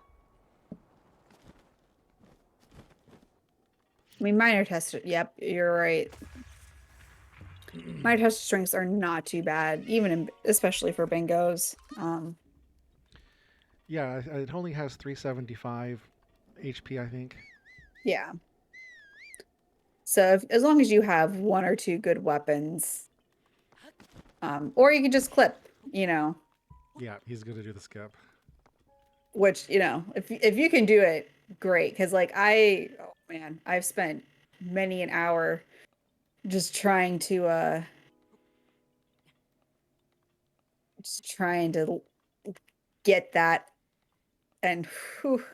I mean, minor test. Yep, you're right. Minor test strengths are not too bad, especially for bingos. Yeah, it only has 375 HP, I think. Yeah. So as long as you have 1 or 2 good weapons, or you can just clip, you know, Yeah, he's going to do the skip. which, you know, if you can do it, great. Because like oh man, I've spent many an hour just trying to get that, and whew,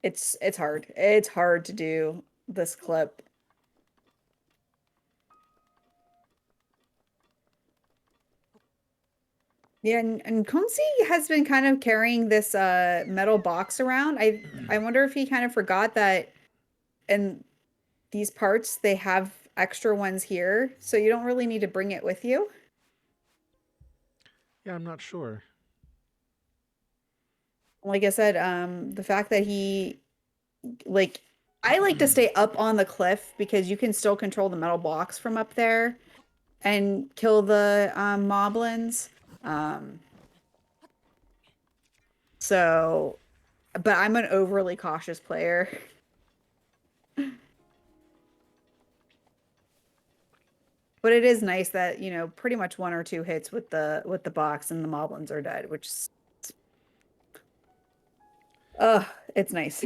it's hard. It's hard to do this clip. Yeah, and Kunzi has been kind of carrying this metal box around. I wonder if he kind of forgot that in these parts they have extra ones here, so you don't really need to bring it with you. Yeah, I'm not sure. Like I said, the fact that he like I like to stay up on the cliff because you can still control the metal box from up there and kill the moblins. Um, so, but I'm an overly cautious player. But it is nice that, you know, pretty much 1 or 2 hits with the box and the moblins are dead, which is it's nice.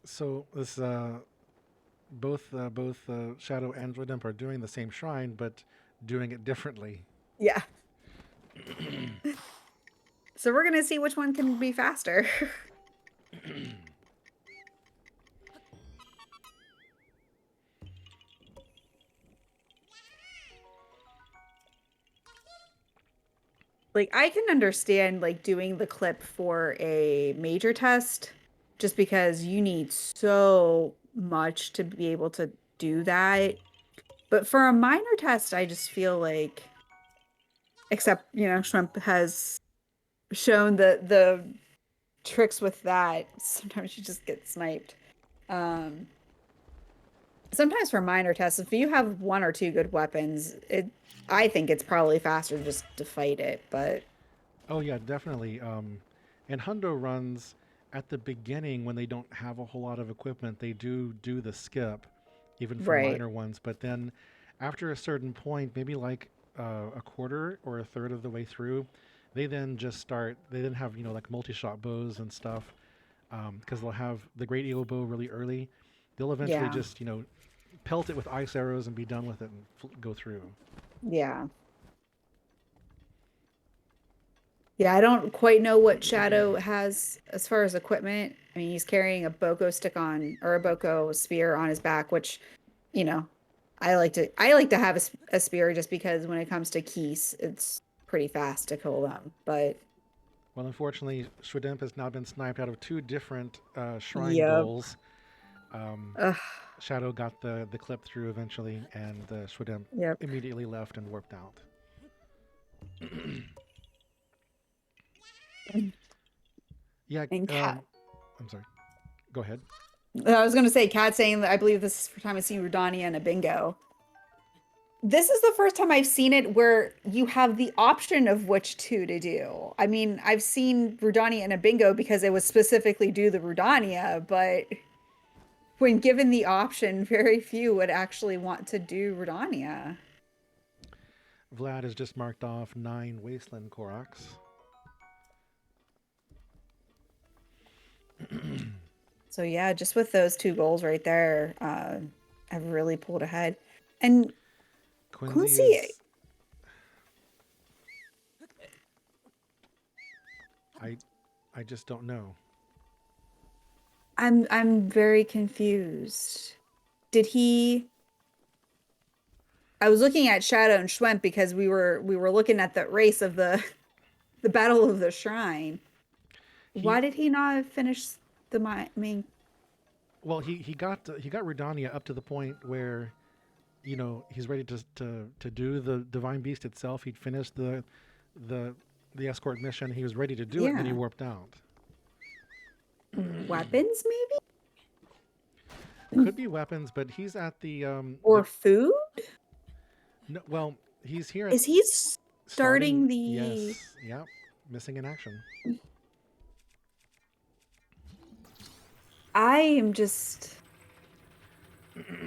So this both Shadow and Rodimp are doing the same shrine, but doing it differently. Yeah. So we're gonna see which one can be faster. Like I can understand like doing the clip for a major test just because you need so much to be able to do that. But for a minor test, I just feel like except, you know, Shrimp has shown the tricks with that. Sometimes you just get sniped. Um Sometimes for minor tests, if you have 1 or 2 good weapons, I think it's probably faster just to fight it, but Oh yeah, definitely. And Hundo runs at the beginning when they don't have a whole lot of equipment. They do the skip, even for right. minor ones. But then, after a certain point, maybe like a quarter or a third of the way through, they then just start. They then have like multi-shot bows and stuff because they'll have the Great Eagle bow really early. They'll eventually Yeah. just pelt it with ice arrows and be done with it and go through. Yeah. Yeah, I don't quite know what Shadow has as far as equipment. I mean, he's carrying a Boko stick on or a Boko spear on his back, which, you know, I like to have a spear just because when it comes to keys, it's pretty fast to kill them. But Well, unfortunately, Shredemp has now been sniped out of 2 different shrine yep. goals. Um, Ugh, Shadow got the clip through eventually, and Shredemp yep. immediately left and warped out. Yeah, And cat. I'm sorry. Go ahead. I was going to say, Kat saying that I believe this is the first time I've seen Rudania in a bingo. This is the first time I've seen it where you have the option of which two to do. I mean, I've seen Rudania in a bingo because it was specifically do the Rudania, but when given the option, very few would actually want to do Rudania. Vlad has just marked off 9 Wasteland Koroks. So yeah, just with those 2 goals right there, I've really pulled ahead. And Quincy Quincy, is. I just don't know. I'm very confused. Did he? I was looking at Shadow and Schwemp because we were looking at the race of the the Battle of the Shrine. Why He did he not finish the main? well he got Rudania up to the point where he's ready to do the divine beast itself. He'd finished the the escort mission. He was ready to do it, and then he Yeah, warped out. weapons maybe Could be weapons, but he's at or food? no, well, he's here at Is he starting. starting the? Yes, yeah, missing in action. I am just.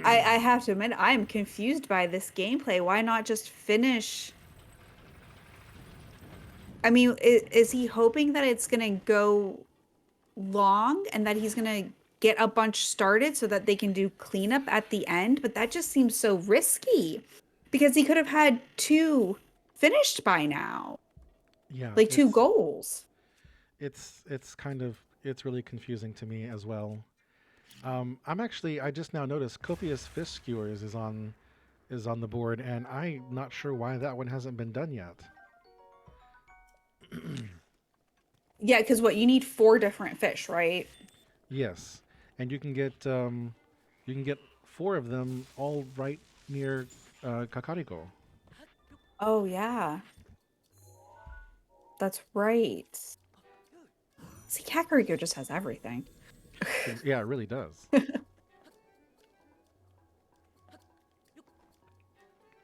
I have to admit, I'm confused by this gameplay. Why not just finish? I mean, is he hoping that it's gonna go long and that he's gonna get a bunch started so that they can do cleanup at the end? But that just seems so risky because he could have had 2 finished by now, Yeah, like 2 goals. it's kind of it's really confusing to me as well. I just now noticed Copious Fish Skewers is on the board, and I'm not sure why that one hasn't been done yet. Yeah, because what you need 4 different fish, right? Yes, and you can get 4 of them all right near Kakariko. Oh yeah, that's right. See, Kakariko just has everything. Yeah, it really does.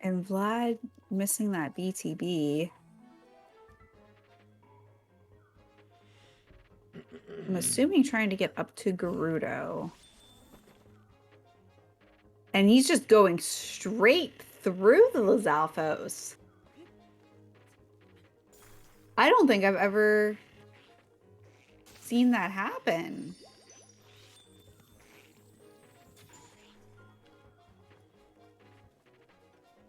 And Vlad missing that BTB. I'm assuming trying to get up to Gerudo. And he's just going straight through the Lizalfos. I don't think I've ever seen that happen.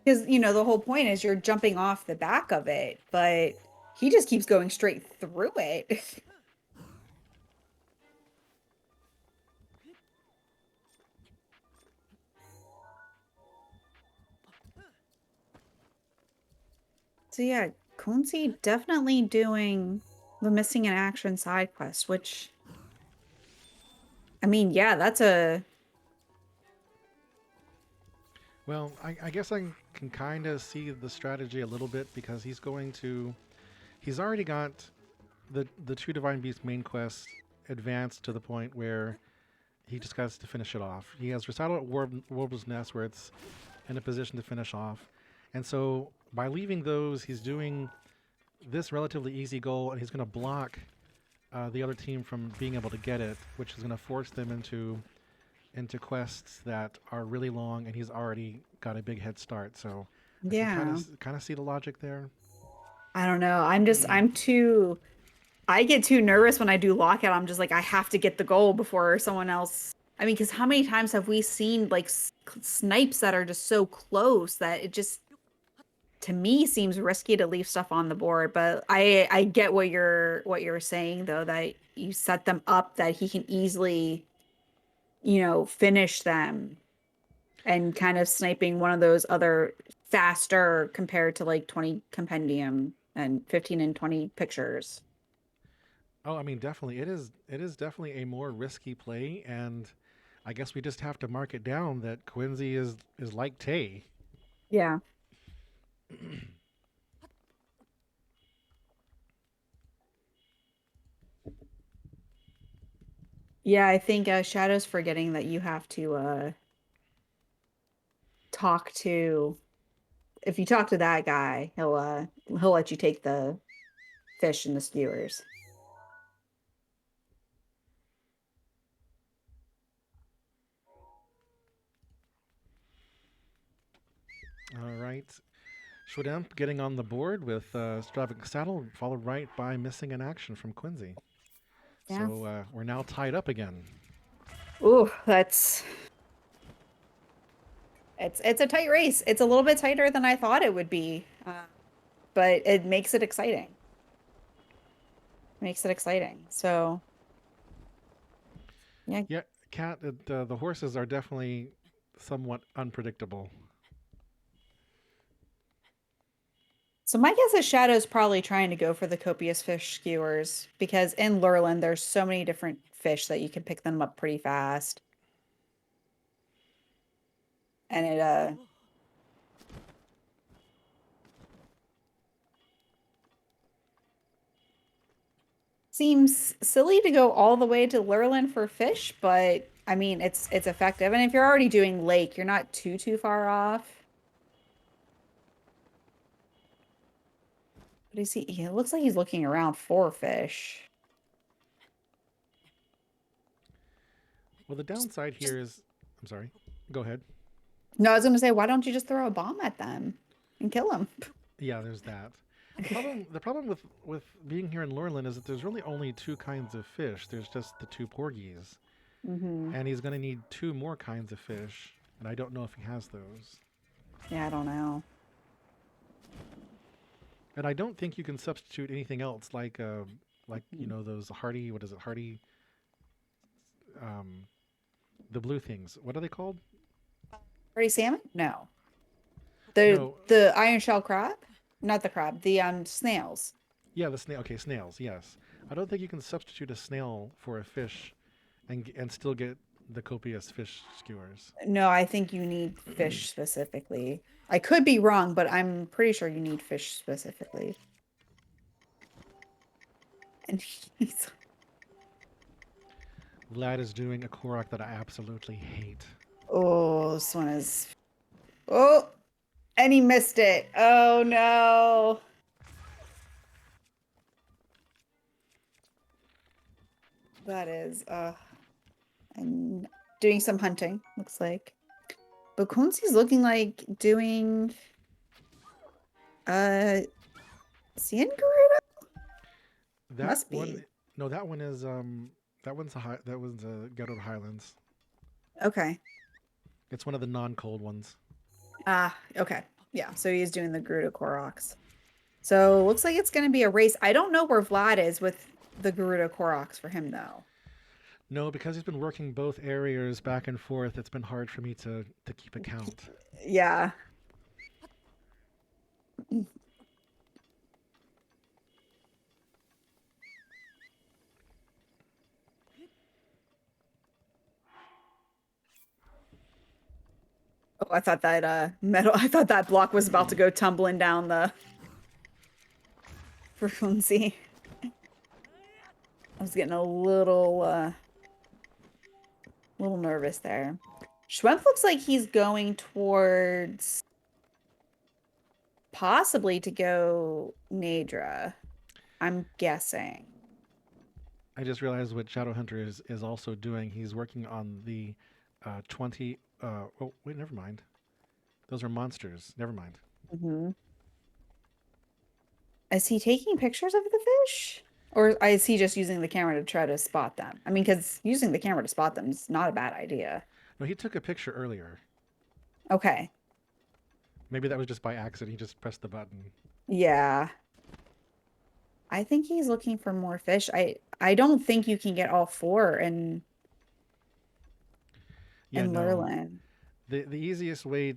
Because, the whole point is you're jumping off the back of it, but he just keeps going straight through it. So yeah, Kunzi definitely doing the missing in action side quest, which, I mean, yeah, that's a... Well, I guess I can kind of see the strategy a little bit because he's already got the 2 Divine Beast main quests advanced to the point where he just has to finish it off. He has Recital at Warbler's Nest where it's in a position to finish off. And so by leaving those, he's doing this relatively easy goal, and he's going to block the other team from being able to get it, which is going to force them into quests that are really long, and he's already got a big head start. So I can Yeah. kind of see the logic there. I don't know. I get too nervous when I do lockout. I'm just like, I have to get the goal before someone else. I mean, because how many times have we seen like snipes that are just so close that it just, to me, seems risky to leave stuff on the board. But I get what you're saying though, that you set them up that he can easily, finish them and kind of sniping one of those other faster compared to like 20 compendium and 15 and 20 pictures. Oh, I mean, definitely, it is definitely a more risky play, and I guess we just have to mark it down that Quincy is like Tay. Yeah. Yeah, I think Shadow's forgetting that you have to talk to. If you talk to that guy, he'll let you take the fish and the skewers. All right. Shwademp getting on the board with Stravik Saddle, followed right by missing an action from Quincy. Yeah. So we're now tied up again. Ooh, it's a tight race. It's a little bit tighter than I thought it would be, but it makes it exciting. Makes it exciting. So, yeah. Yeah, Cat, the horses are definitely somewhat unpredictable. So my guess is Shadow's probably trying to go for the copious fish skewers because in Lurland there's so many different fish that you can pick them up pretty fast. And it seems silly to go all the way to Lurland for fish, but I mean it's effective. And if you're already doing lake, you're not too far off. But is he? It looks like he's looking around for fish. Well, the downside Just here is, I'm sorry, go ahead. no, I was gonna say, why don't you just throw a bomb at them and kill them? Yeah, there's that. The problem with being here in Lorland is that there's really only two kinds of fish. There's just the two porgies, Mm-hmm. and he's going to need two more kinds of fish, and I don't know if he has those. Yeah, I don't know. And I don't think you can substitute anything else like you know those hardy, what is it, hardy, um, the blue things. What are they called? Pretty salmon? No. The No, the iron shell crab? Not the crab, the snails. yeah, the snail. Okay, snails. Yes, I don't think you can substitute a snail for a fish, and still get the copious fish skewers. No, I think you need fish specifically. I could be wrong, but I'm pretty sure you need fish specifically. And he's Vlad is doing a Korok that I absolutely hate. oh, this one is oh, and he missed it. Oh no. That is and doing some hunting, looks like. But Kunzi's looking like doing Sand Garuda? That Must one, be. no, that one is that one's Garuda Highlands. Okay. It's one of the non-cold ones. Ah, okay. Yeah, so he's doing the Garuda Koroks. So looks like it's gonna be a race. I don't know where Vlad is with the Garuda Koroks for him though. No, because he's been working both areas back and forth. It's been hard for me to keep a count. Yeah. Oh, I thought that I thought that block was about to go tumbling down the frequency. I was getting a little nervous there. Schwemp looks like he's going towards possibly to go Nadra. I'm guessing. I just realized what Shadowhunter is also doing. He's working on the 20. Oh, wait, never mind. Those are monsters. Never mind. Hmm. Is he taking pictures of the fish? Or is he just using the camera to try to spot them? I mean, because using the camera to spot them is not a bad idea. No, he took a picture earlier. Okay. Maybe that was just by accident. He just pressed the button. Yeah. I think he's looking for more fish. I don't think you can get all four Yeah, in no. Lurlan. The easiest way,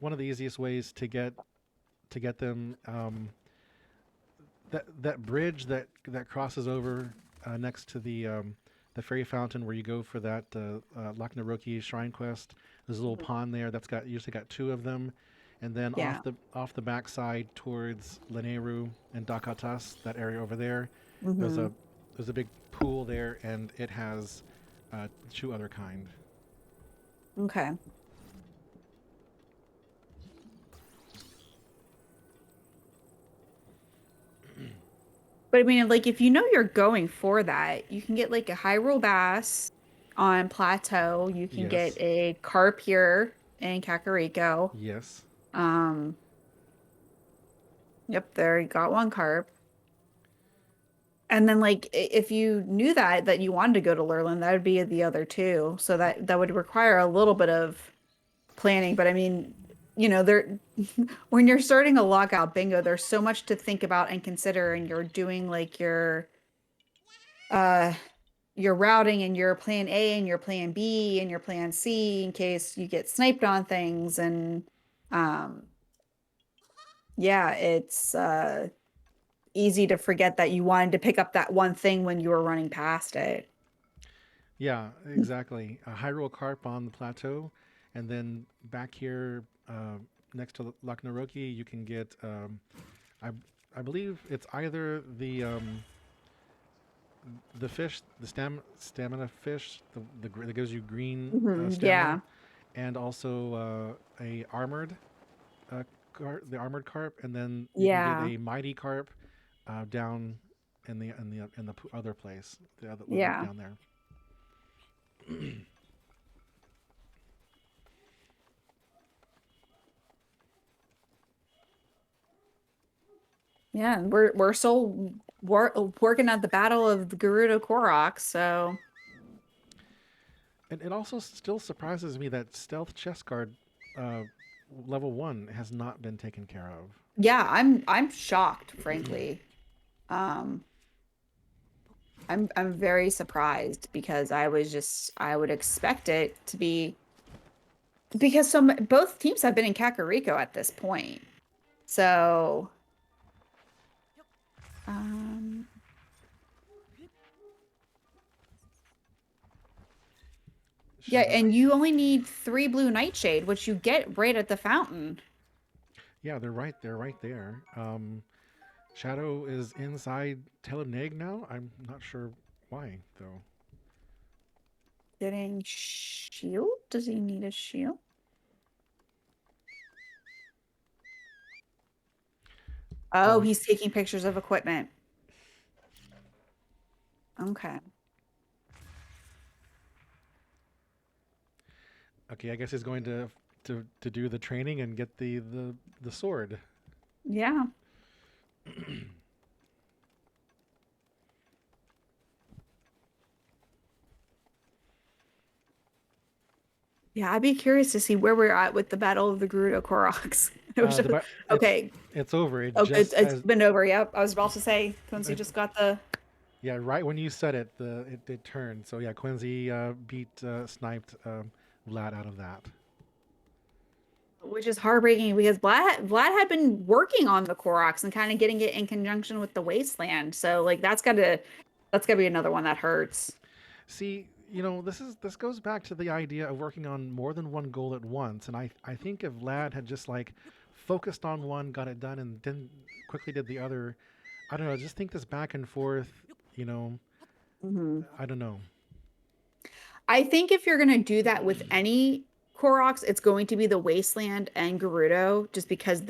one of the easiest ways to get them, that bridge that crosses over next to the fairy fountain where you go for that Laknaroki shrine quest. There's a little pond there that's got usually got two of them, and then Yeah. off the backside towards Leneru and Dakatas, that area over there. There's Hmm. a there's a big pool there, and it has two other kind. Okay. But I mean, like, if you know you're going for that, you can get like a Hyrule Bass on Plateau. You can get Yes. a carp here in Kakariko. Yes. Um, yep, there you got one carp. And then like if you knew that you wanted to go to Lurlin, that would be the other two. So that would require a little bit of planning. But I mean, there when you're starting a lockout bingo, there's so much to think about and consider, and you're doing like uh your routing and your plan A and your plan B and your plan C in case you get sniped on things. And um yeah, it's easy to forget that you wanted to pick up that one thing when you were running past it. Yeah, exactly. A Hyrule Carp on the plateau, and then back here next to Laknaroki, you can get I I believe it's either the fish, the stamina fish, that gives you green stamina, Yeah. and also a armored the armored carp, and then you can get Yeah. a mighty carp down in the other place, the other Yeah. down there. Yeah, we're still working at the Battle of the Gerudo Korok, so And it also still surprises me that stealth chest guard uh, level 1 has not been taken care of. yeah, I'm shocked, frankly. Um, I'm very surprised because I would expect it to be because both teams have been in Kakariko at this point. So, um, yeah, Shadow. and you only need 3 blue nightshade, which you get right at the fountain. Yeah, they're right. They're right there. Shadow is inside Teleneg now. I'm not sure why though. Getting shield? Does he need a shield? Oh, Oh, he's taking pictures of equipment. Okay. okay. I guess he's going to do the training and get the sword. Yeah. Yeah, I'd be curious to see where we're at with the Battle of the Gerudo Koroks. The Okay. it's over. It Oh, just it's as been over. Yep. I was about to say, Quincy it, just got the, yeah, right when you said it, it turned. So yeah, Quincy beat sniped Vlad out of that. which is heartbreaking because Vlad had been working on the Koroks and kind of getting it in conjunction with the Wasteland. So like that's gotta be another one that hurts. See, this goes back to the idea of working on more than one goal at once, and I think if Vlad had just like focused on one, got it done, and then quickly did the other, I don't know. Just think this back and forth. You know, Hmm. I don't know. I think if you're gonna do that with any Koroks, it's going to be the Wasteland and Gerudo, just because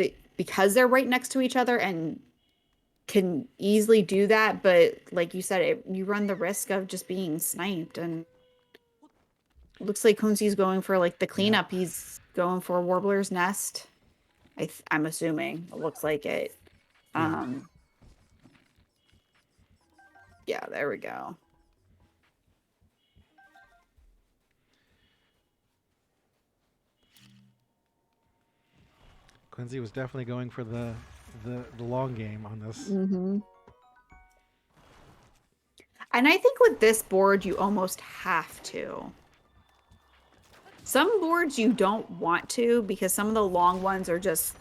they're right next to each other and can easily do that. But like you said, you run the risk of just being sniped. And it looks like Kunzi's going for like the Yeah, cleanup. He's going for Warbler's nest. I'm assuming it looks like it. yeah. Um, yeah, there we go. Quincy was definitely going for the long game on this. Hmm. And I think with this board, you almost have to. Some boards you don't want to because some of the long ones are just.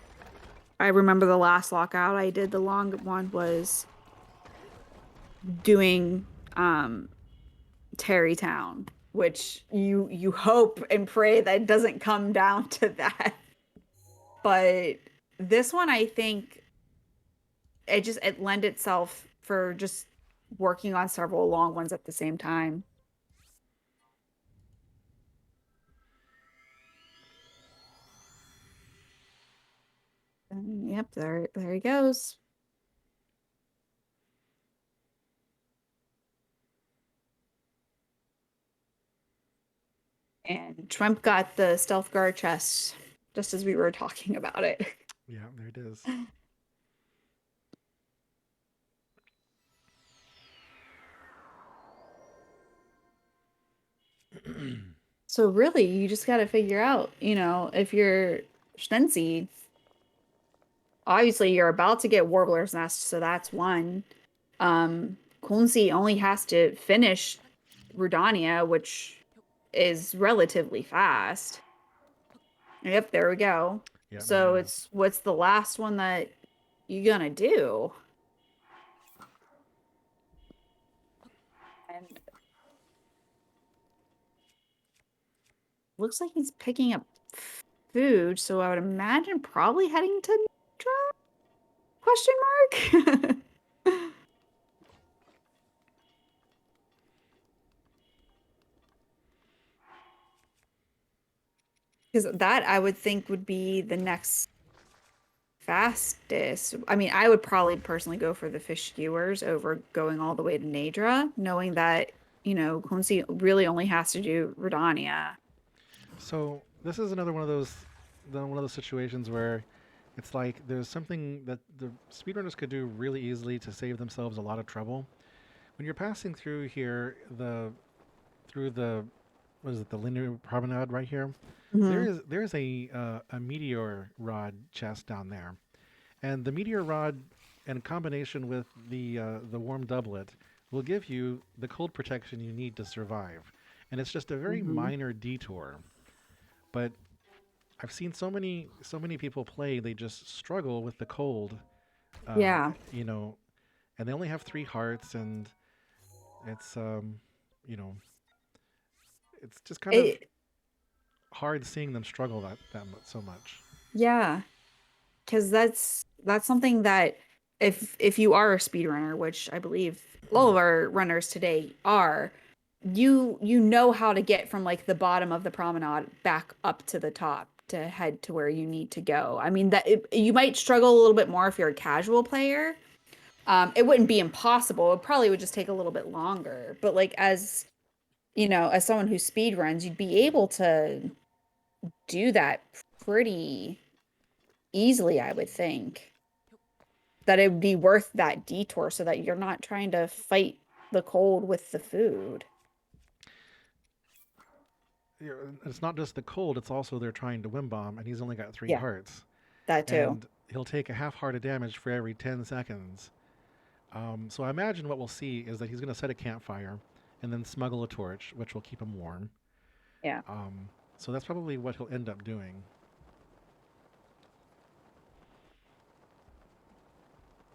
I remember the last lockout I did, the long one was doing Terrytown, which you hope and pray that doesn't come down to that. But this one, I think it lend itself for just working on several long ones at the same time. Yep, there he goes. And Trump got the stealth guard chest just as we were talking about it. Yeah, there it is. So really, you just got to figure out, if you're Shenzi, obviously you're about to get Warbler's Nest, so that's one. Kunzi only has to finish Rudania, which is relatively fast. Yep, there we go. Yeah, there So it is. it's what's the last one that you gonna do? And looks like he's picking up food, so I would imagine probably heading to Nitra? Question mark? Because that I would think would be the next fastest. I mean, I would probably personally go for the fish skewers over going all the way to Nadra, knowing that, Quincy really only has to do Redania. So this is another one of those situations where it's like there's something that the speedrunners could do really easily to save themselves a lot of trouble. When you're passing through here, through the what is it, the linear promenade right here, Hmm. there's a meteor rod chest down there, and the meteor rod, in combination with the warm doublet, will give you the cold protection you need to survive. And it's just a very Hmm. minor detour, but I've seen so many people play. They just struggle with the cold, uh, Yeah. you know, and they only have 3 hearts, and it's you know, it's just kind of It, hard seeing them struggle so much. yeah. Because that's something that if you are a speedrunner, which I believe all of our runners today are, you know how to get from like the bottom of the promenade back up to the top to head to where you need to go. I mean you might struggle a little bit more if you're a casual player. It wouldn't be impossible. It probably would just take a little bit longer. But like as someone who speed runs, you'd be able to do that pretty easily, I would think. That it would be worth that detour so that you're not trying to fight the cold with the food. Yeah, it's not just the cold; it's also they're trying to wim bomb, and he's only got three Yeah, hearts, that too. and he'll take a half heart of damage for every 10 seconds. So I imagine what we'll see is that he's going to set a campfire, and then smuggle a torch, which will keep him warm. Yeah. Um, so that's probably what he'll end up doing.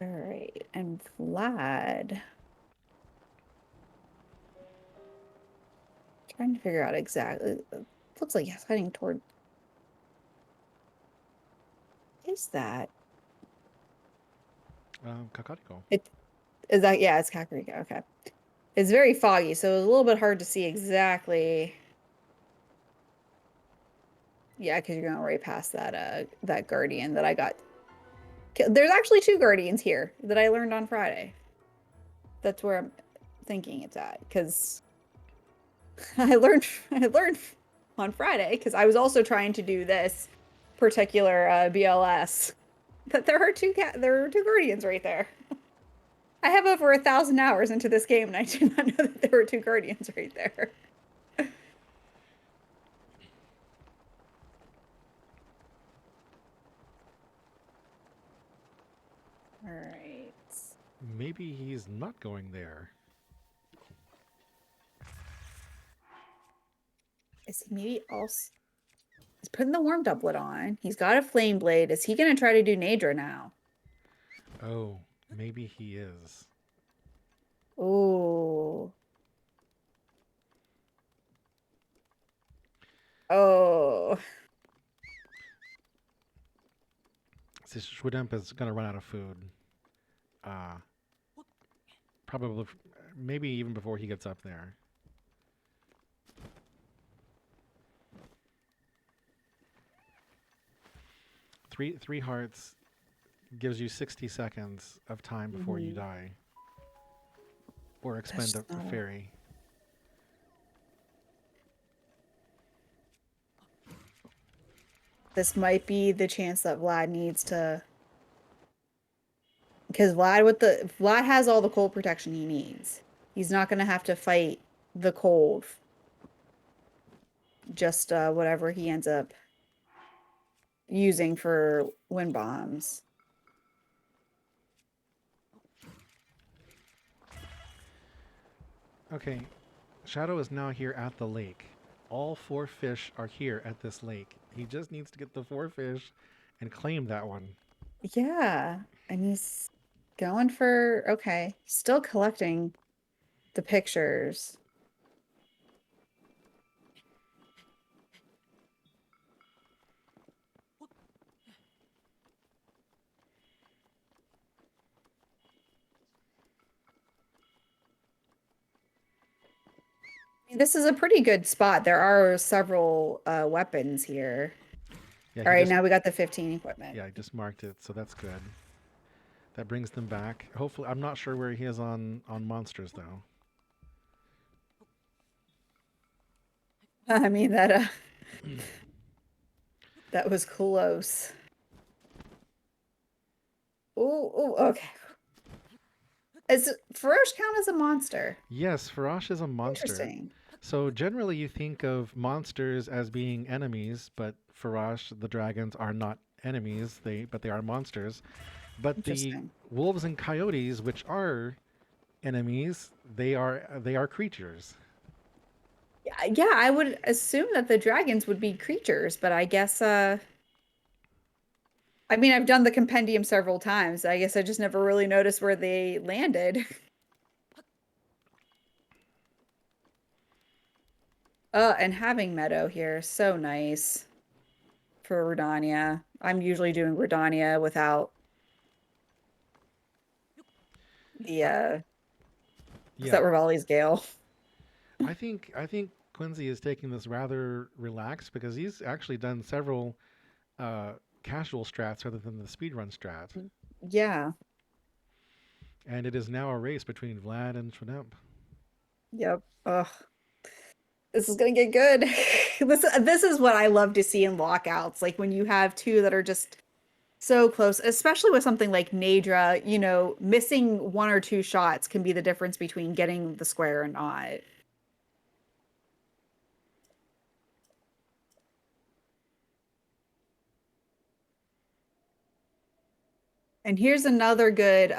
All right. And Vlad, trying to figure out exactly. Looks like he's heading toward. Is that? Kakariko. It is that? Yeah, it's Kakariko. Okay. It's very foggy, so it's a little bit hard to see exactly. Yeah, because you're going right past that guardian that I got. There's actually two guardians here that I learned on Friday. That's where I'm thinking it's at because I learned on Friday because I was also trying to do this particular BLS that there are two guardians right there. I have over 1,000 hours into this game and I did not know that there were two guardians right there. All right. Maybe he's not going there. Is he maybe also he's putting the warm doublet on? He's got a flame blade. Is he gonna try to do Nadra now? Oh, maybe he is. Oh. Oh. This Shwidemp is going to run out of food. Uh, probably, maybe even before he gets up there. Three hearts gives you 60 seconds of time before you die. Or expend a fairy. This might be the chance that Vlad needs to, because Vlad has all the cold protection he needs. He's not gonna have to fight the cold. Just whatever he ends up using for wind bombs. Okay, Shadow is now here at the lake. All 4 fish are here at this lake. He just needs to get the 4 fish and claim that one. Yeah, and he's going for, okay, still collecting the pictures. This is a pretty good spot. There are several weapons here. Yeah, All right, now we got the 15 equipment. Yeah, I just marked it, so that's good. That brings them back. Hopefully, I'm not sure where he is on monsters, though. I mean, that that was close. Oh, okay. Is Farosh count as a monster? Yes, Farash is a monster. Interesting. So generally you think of monsters as being enemies, but Farash, the dragons, are not enemies, but they are monsters. But the wolves and coyotes, which are enemies, they are creatures. Yeah, I would assume that the dragons would be creatures, but I guess I mean, I've done the compendium several times. I guess I just never really noticed where they landed. And having Meadow here, so nice for Redania. I'm usually doing Redania without the without Rivali's Gale. I think Quincy is taking this rather relaxed because he's actually done several casual strats rather than the speedrun strat. Yeah. And it is now a race between Vlad and Shrimp. Yep. Ugh. This is gonna get good. This is what I love to see in lockouts. Like when you have two that are just so close, especially with something like Nadra, you know, missing 1 or 2 shots can be the difference between getting the square or not. And here's another good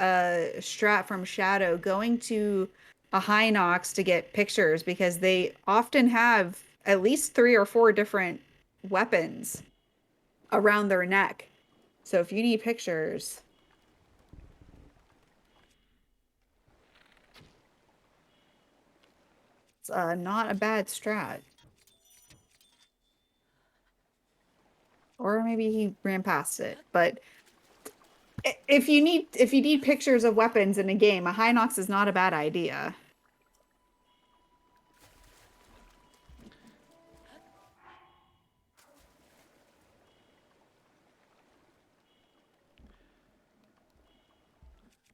strat from Shadow, going to a Hinox to get pictures because they often have at least 3 or 4 different weapons around their neck. So if you need pictures, it's not a bad strat. Or maybe he ran past it, but if you need pictures of weapons in a game, a Hinox is not a bad idea.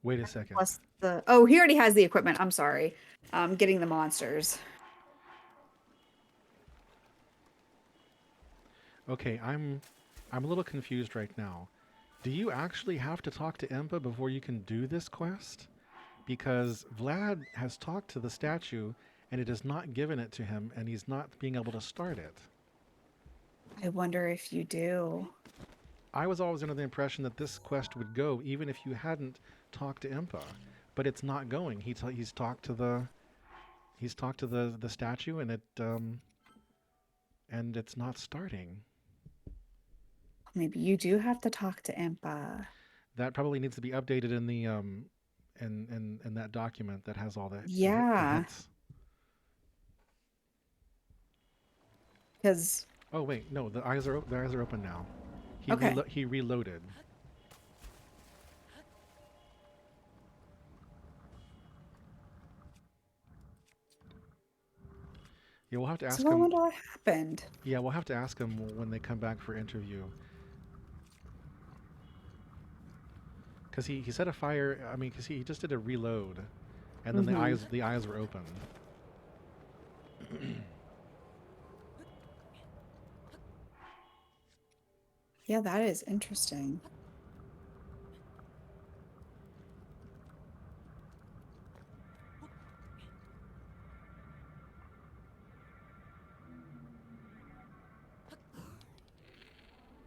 Wait a second. Plus he already has the equipment. I'm sorry. Getting the monsters. Okay, I'm a little confused right now. Do you actually have to talk to Impa before you can do this quest? Because Vlad has talked to the statue and it has not given it to him and he's not being able to start it. I wonder if you do. I was always under the impression that this quest would go even if you hadn't talked to Impa, but it's not going. He's talked to the statue and it's not starting. Maybe you do have to talk to Impa. That probably needs to be updated in the in that document that has all the hits. Because oh wait, no, the eyes are open now. He reloaded. Yeah, we'll have to ask him. I wonder what happened. Yeah, we'll have to ask him when they come back for interview. Because he set a fire. I mean, because he just did a reload, and then Mhm. the eyes were open. Yeah, that is interesting.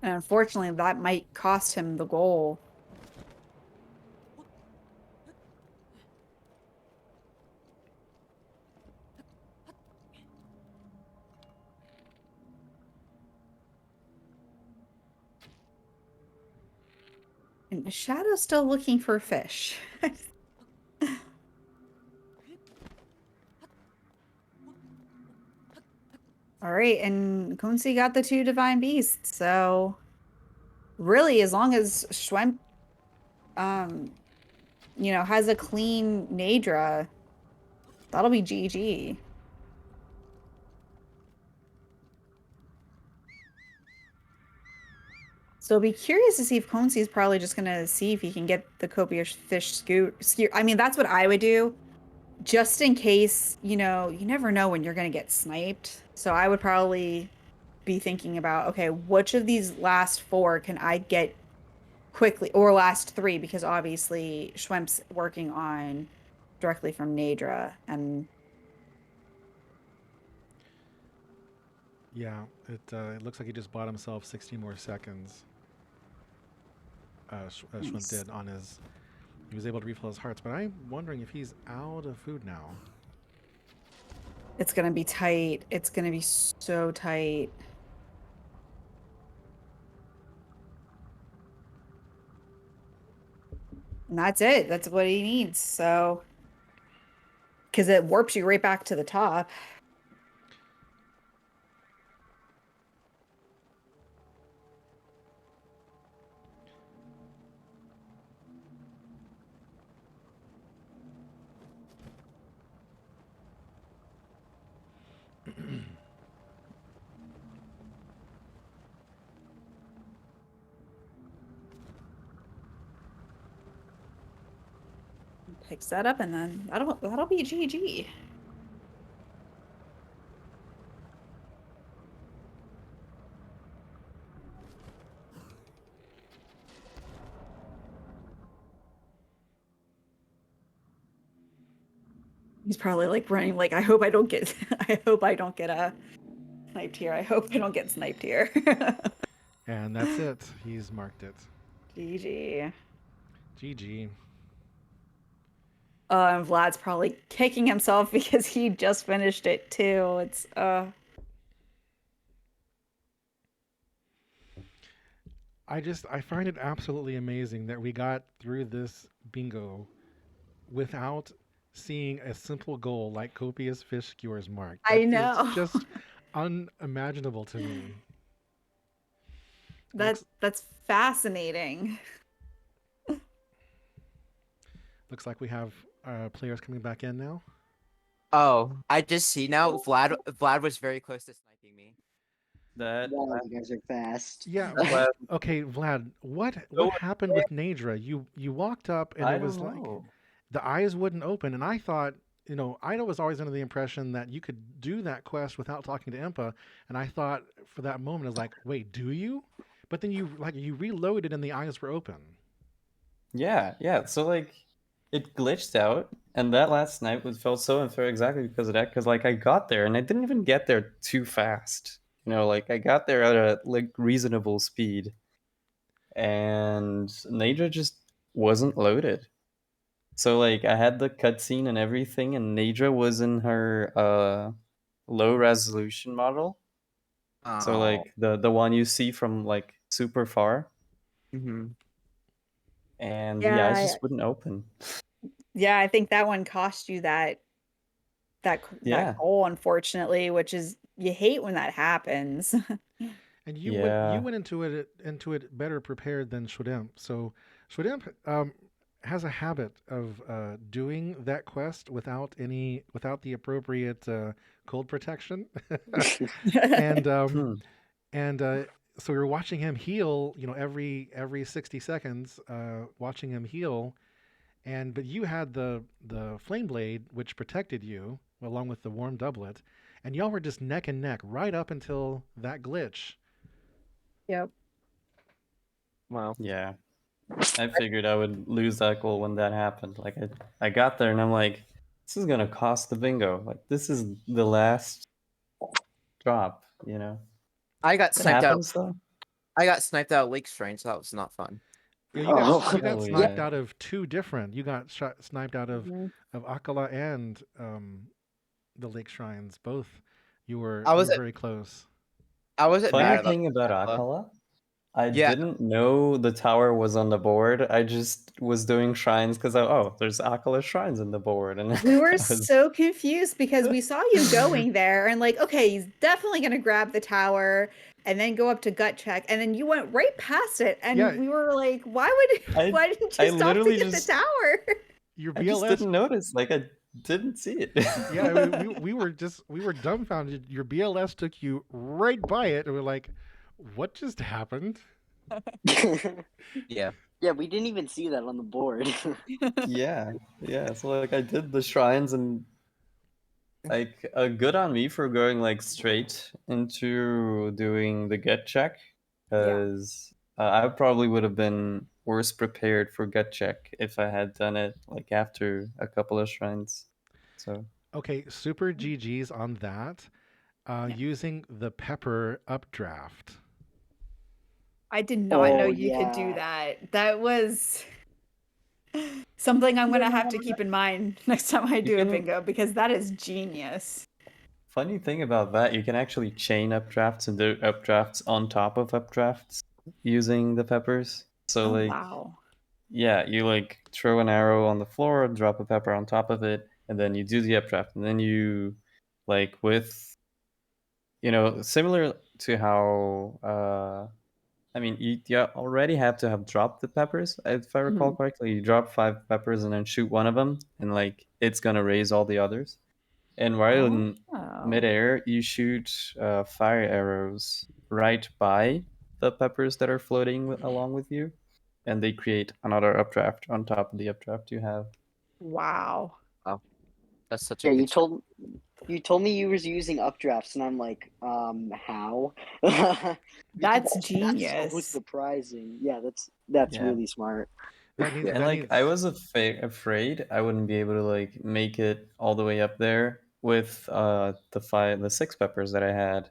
And unfortunately, that might cost him the goal. And Shadow's still looking for fish. All right, and Kunzi got the 2 divine beasts. So really, as long as Schwemp, um, has a clean Nadra, that'll be GG. So I'll be curious to see if Consi is probably just gonna see if he can get the copious fish skew. I mean, that's what I would do, just in case, you never know when you're gonna get sniped. So I would probably be thinking about, okay, which of these last 4 can I get quickly, or last 3, because obviously Schwemp's working on directly from Nadra, and Yeah, it looks like he just bought himself 60 more seconds. Schwimp nice. did on his. He was able to refill his hearts, but I'm wondering if he's out of food now. It's gonna be tight. It's gonna be so tight. And that's it. That's what he needs. So, because it warps you right back to the top. Picks that up, and then that'll be GG. He's probably like running like, I hope I don't get I hope I don't get sniped here. I hope I don't get sniped here. And that's it. He's marked it. GG. GG. And Vlad's probably kicking himself because he just finished it too. It's I find it absolutely amazing that we got through this bingo without seeing a simple goal like copious fish skewers marked. That I is know. just unimaginable to me. Looks That's fascinating. looks like we have players coming back in now. Oh, I just see now. Vlad was very close to sniping me. Wow, you guys are fast. Yeah. Vlad. Okay, Vlad. What Go happened with Nadra? You walked up and I it was don't like know. the eyes wouldn't open, and I thought. I was always under the impression that you could do that quest without talking to Impa, and I thought for that moment, I was like, wait, do you? But then you reloaded and the eyes were open. Yeah. So like, it glitched out, and that last night felt so unfair exactly because of that. Because like I got there, and I didn't even get there too fast. Like I got there at a like reasonable speed, and Nadra just wasn't loaded. So like I had the cutscene and everything, and Nadra was in her low resolution model. So like the one you see from like super far. Mm-hmm. And the eyes Yeah, just wouldn't open. yeah, I think that one cost you that Yeah. goal, unfortunately, which is, you hate when that happens. And Yeah. you went into it better prepared than Shudemp. So Shudemp has a habit of doing that quest without the appropriate cold protection, and Hmm. and so we were watching him heal, every 60 seconds, watching him heal, but you had the flame blade which protected you along with the warm doublet, and y'all were just neck and neck right up until that glitch. Yep. Wow. Yeah. I figured I would lose that goal when that happened. Like I got there and I'm like, this is gonna cost the bingo. Like this is the last drop, you know. I got It sniped out. happens though. I got sniped out Lake Strain, so that was not fun. Yeah, you got Oh. you got Oh, sniped yeah. out of two different. You got sniped out of Akala and the Lake Shrines. Both you were I was very close. I wasn't Funny mad about thing about Akala. Akala, I Yeah. didn't know the tower was on the board. I just was doing shrines because there's Akala shrines in the board, and We were I was- so confused because we saw you going there and like, okay, he's definitely gonna grab the tower and then go up to gut check, and then you went right past it, and Yeah. we were like, why I- didn't I you stop to literally get just- the tower? Your I just BLS. didn't notice. Like I didn't see it. Yeah, I mean, we were dumbfounded. Your BLS took you right by it, and we're like, what just happened? Yeah. Yeah, we didn't even see that on the board. Yeah. So like I did the shrines and like good on me for going like straight into doing the get check, because I probably would have been worse prepared for get check if I had done it like after a couple of shrines. So Okay, super GG's on that. Using the pepper updraft. I did not know Oh, you could do yeah. that. That was something I'm gonna have to keep in mind next time I do a can- bingo, because that is genius. funny thing about that, you can actually chain updrafts and do updrafts on top of updrafts using the peppers. So Oh, like wow. yeah, you like throw an arrow on the floor, drop a pepper on top of it, and then you do the updraft, and then you like with similar to how I mean you already have to have dropped the peppers, if I recall correctly. You drop 5 peppers and then shoot one of them, and like it's gonna raise all the others. And while in Oh. midair, you shoot fire arrows right by the peppers that are floating along with you, and they create another updraft on top of the updraft you have. Wow. That's such a Yeah, good you told me you was using updrafts, and I'm like, how? That's Because That's so genius. surprising. Yeah, that's Yeah. really smart. That needs. And that like needs- I was afraid I wouldn't be able to like make it all the way up there with the 6 peppers that I had.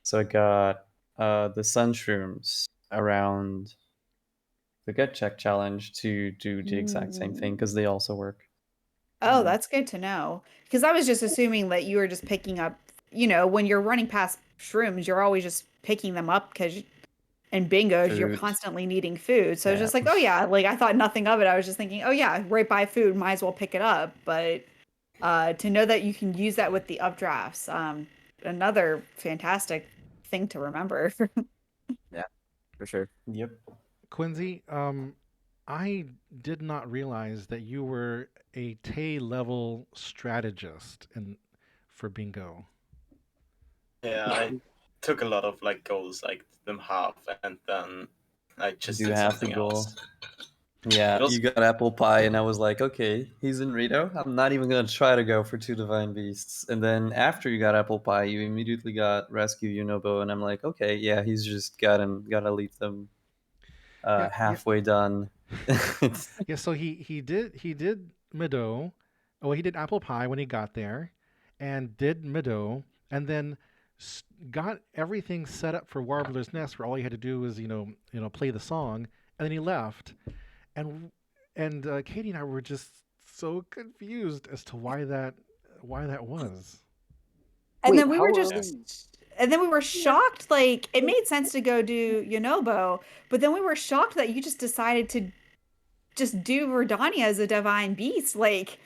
So I got the sun shrooms around the gut check challenge to do the exact same thing, because they also work. Oh, that's good to know. Because I was just assuming that you were just picking up, when you're running past shrooms, you're always just picking them up because in bingos, you're Food. constantly needing food. So it's Yeah. just like, oh yeah, like I thought nothing of it. I was just thinking, oh yeah, right by food, might as well pick it up. But to know that you can use that with the updrafts, another fantastic thing to remember. for sure. Yep. Quincy, I did not realize that you were a Tay level strategist for bingo. Yeah, I took a lot of like goals, like them half, and then I just Do did half the something goal. else. Yeah, It was- you got apple pie, and I was like, okay, he's in Rito. I'm not even gonna try to go for 2 divine beasts. And then after you got apple pie, you immediately got rescue Unobo, and I'm like, okay, yeah, he's just gotta leave them Yeah. halfway done. Yeah, so he did Mido. Oh, he did apple pie when he got there, and did Mido, and then got everything set up for Warbler's Nest, where all he had to do was play the song, and then he left, and Katie and I were just so confused as to why that was. And Wait, then we how were just, early- and then we were shocked. Like it made sense to go do Yonobo, but then we were shocked that you just decided to just do Redania as a divine beast. Like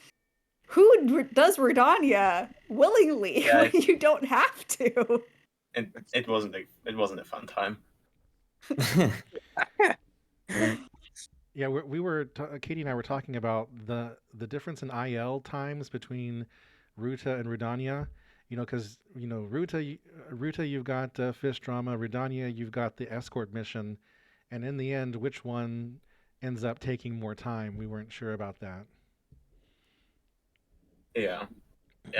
who does Redania willingly Yeah, when you don't have to? it wasn't a fun time. Yeah, we were Katie and I were talking about the difference in IL times between Ruta and Redania, Because Ruta, you've got fish drama. Redania, you've got the escort mission, and in the end, which one ends up taking more time? We weren't sure about that. Yeah,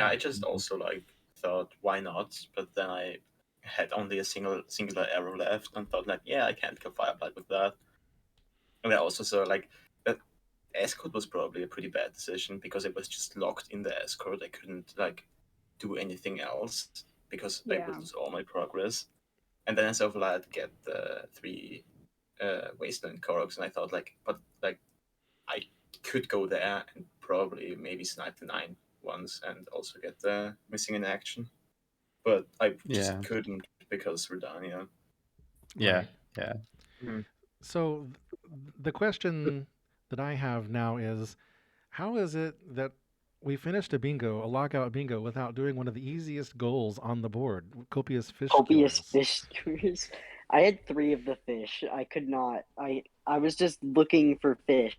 I just also like thought why not, but then I had only a singular arrow left and thought like, yeah, I can't kill Fireblight with that. And I also saw like that escort was probably a pretty bad decision because it was just locked in the escort. I couldn't like do anything else because I would lose all my progress. And then I saw Vlad get the 3 Wasteland Koroks, and I thought like, but like I could go there and probably maybe snipe the 9 ones and also get the missing in action. But I just couldn't because Redania. Yeah, Right. yeah. So the question that I have now is, how is it that we finished a lockout bingo, without doing one of the easiest goals on the board, copious fish Copious skewers? fish skewers. I had 3 of the fish. I could not. I was just looking for fish.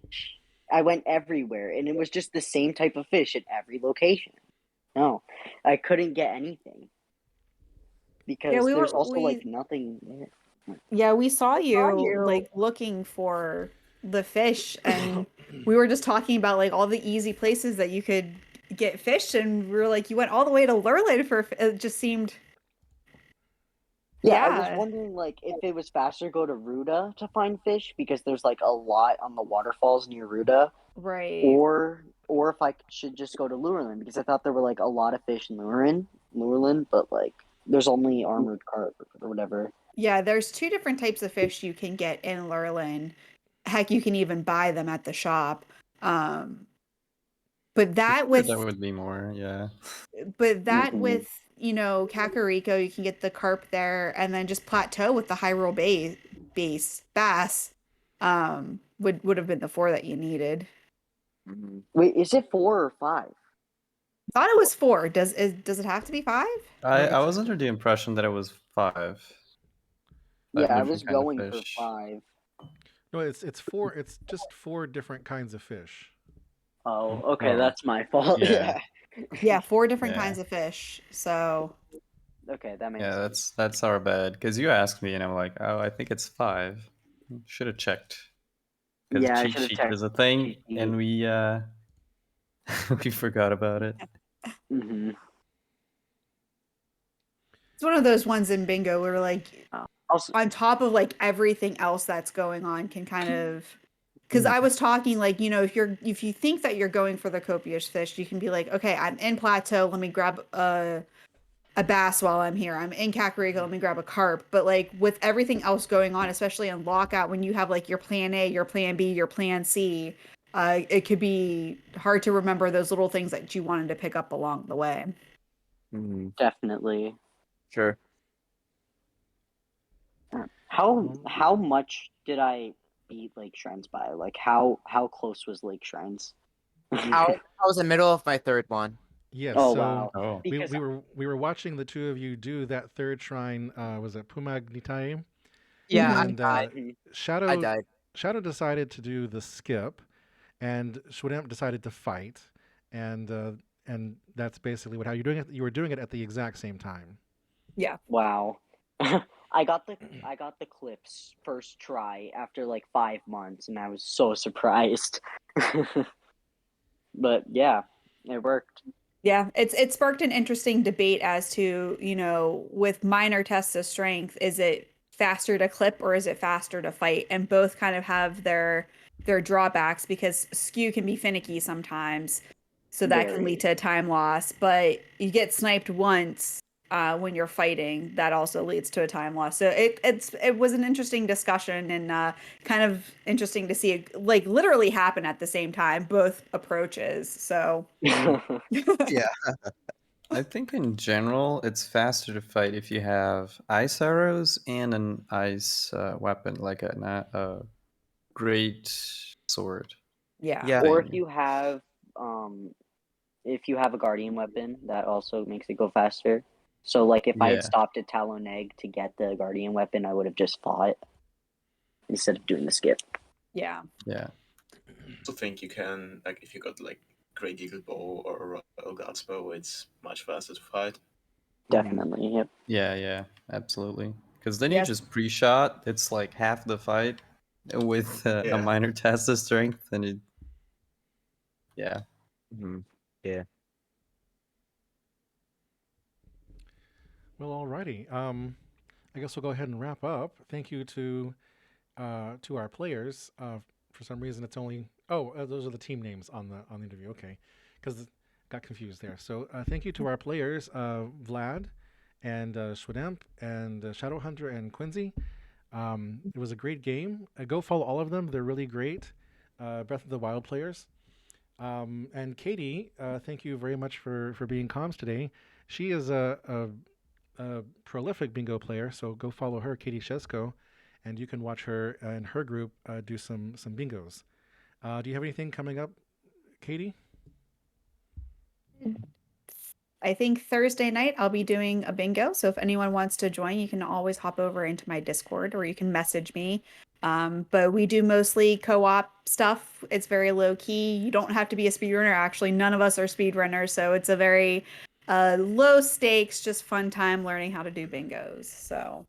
I went everywhere, and it was just the same type of fish at every location. No, I couldn't get anything because there's also like nothing there. Yeah, we saw you like looking for the fish, and we were just talking about like all the easy places that you could get fish, and we were like, you went all the way to Lurlin for it. Just seemed. Yeah, I was wondering like if it was faster to go to Ruda to find fish because there's like a lot on the waterfalls near Ruda, right? Or if I should just go to Lurlin because I thought there were like a lot of fish in Lurlin, but like there's only armored carp or whatever. Yeah, there's 2 different types of fish you can get in Lurlin. Heck, you can even buy them at the shop. But that would be more, yeah. But that with Kakariko, you can get the carp there, and then just plateau with the Hyrule bass. Would have been the 4 that you needed. Wait, is it 4 or 5? I thought it was 4. Does it have to be 5? I was under the impression that it was 5. Yeah, I was going for 5. No, it's 4. It's just 4 different kinds of fish. Oh, okay, that's my fault. Yeah. Yeah, 4 different kinds of fish. So okay, that makes sense. That's our bad because you asked me and I'm like, oh, I think it's 5. Should have checked. Because Yeah, I cheat should have sheet checked. is a thing, and we we forgot about it. it's one of those ones in bingo where like Also, on top of like everything else that's going on can kind of. Because I was talking like, if you think that you're going for the copious fish, you can be like, okay, I'm in Plateau, let me grab a bass while I'm here. I'm in Kakariko, let me grab a carp. But like with everything else going on, especially in Lockout, when you have like your plan A, your plan B, your plan C, it could be hard to remember those little things that you wanted to pick up along the way. Definitely. Sure. How much did I beat Lake Shrines by? Like how close was Lake Shrines? I was in the middle of my 3rd one. Yes. Oh so wow. Oh. we were watching the 2 of you do that 3rd shrine. Was it Pumagnitae? Yeah, And I died. Shadow decided to do the skip, and Shwedemp decided to fight, and that's basically how you're doing it. You were doing it at the exact same time. Yeah. Wow. I got the clips first try after like 5 months, and I was so surprised. But yeah, it worked. Yeah, it sparked an interesting debate as to, with minor tests of strength, is it faster to clip or is it faster to fight? And both kind of have their drawbacks because skew can be finicky sometimes. So that can lead to time loss, but you get sniped once when you're fighting, that also leads to a time loss. So it was an interesting discussion and kind of interesting to see it like literally happen at the same time, both approaches. So Yeah. I think in general, it's faster to fight if you have ice arrows and an ice weapon, like a great sword. Yeah. Or if you have a guardian weapon, that also makes it go faster. So like if I had stopped at Talon Egg to get the guardian weapon, I would have just fought instead of doing the skip. Yeah. Yeah. I also think you can, like, if you got like Great Eagle Bow or Royal Guards Bow, it's much faster to fight. Definitely. Yep. Yeah, absolutely. Because then Yes. you just pre-shot. It's like half the fight with a Yeah. minor test of strength, and it. Yeah. Mhm. Yeah. Well, alrighty. I guess we'll go ahead and wrap up. Thank you to our players. For some reason, it's only those are the team names on the interview. Okay, because got confused there. So thank you to our players, Vlad and Schwedemp and Shadowhunter and Quincy. It was a great game. Go follow all of them. They're really great. Breath of the Wild players. And Katie, thank you very much for being comms today. She is a prolific bingo player, so go follow her, Katie Shesko, and you can watch her and her group do some bingos. Do you have anything coming up, Katie? I think Thursday night I'll be doing a bingo. So if anyone wants to join, you can always hop over into my Discord or you can message me. But we do mostly co-op stuff. It's very low key. You don't have to be a speedrunner. Actually, none of us are speedrunners, so it's a very low stakes, just fun time learning how to do bingos. So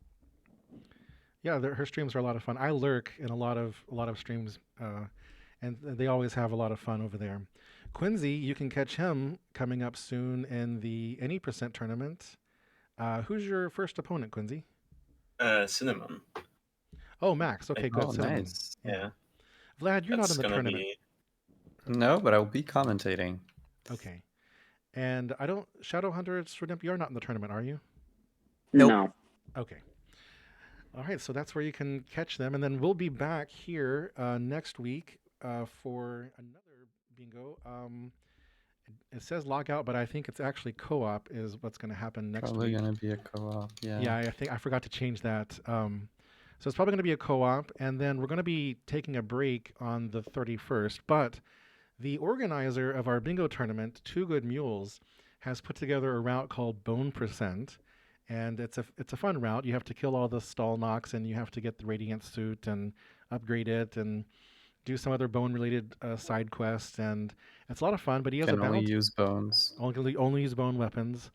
Yeah, her streams are a lot of fun. I lurk in a lot of streams, and they always have a lot of fun over there. Quincy, you can catch him coming up soon in the Any Percent tournament. Who's your first opponent, Quincy? Cinnamon. Oh, Max. Okay, good. Oh, Cinnamon. nice. Yeah. Vlad, you're not That's in the gonna tournament. be. No, but I'll be commentating. Okay. And I don't Shadowhunter Swordimp, you're not in the tournament, are you? Nope. No. Okay. All right, so that's where you can catch them, and then we'll be back here next week for another bingo. It says Lockout, but I think it's actually co-op is what's going to happen next Probably week. gonna be a co-op. Yeah. Yeah, I think I forgot to change that. So it's probably going to be a co-op, and then we're going to be taking a break on the 31st. But the organizer of our bingo tournament, Two Good Mules, has put together a route called Bone Percent, and it's a fun route. You have to kill all the stall knocks, and you have to get the Radiant suit and upgrade it, and do some other bone-related side quests, and it's a lot of fun. But he has Can a only bounty. use bones. Only use bone weapons.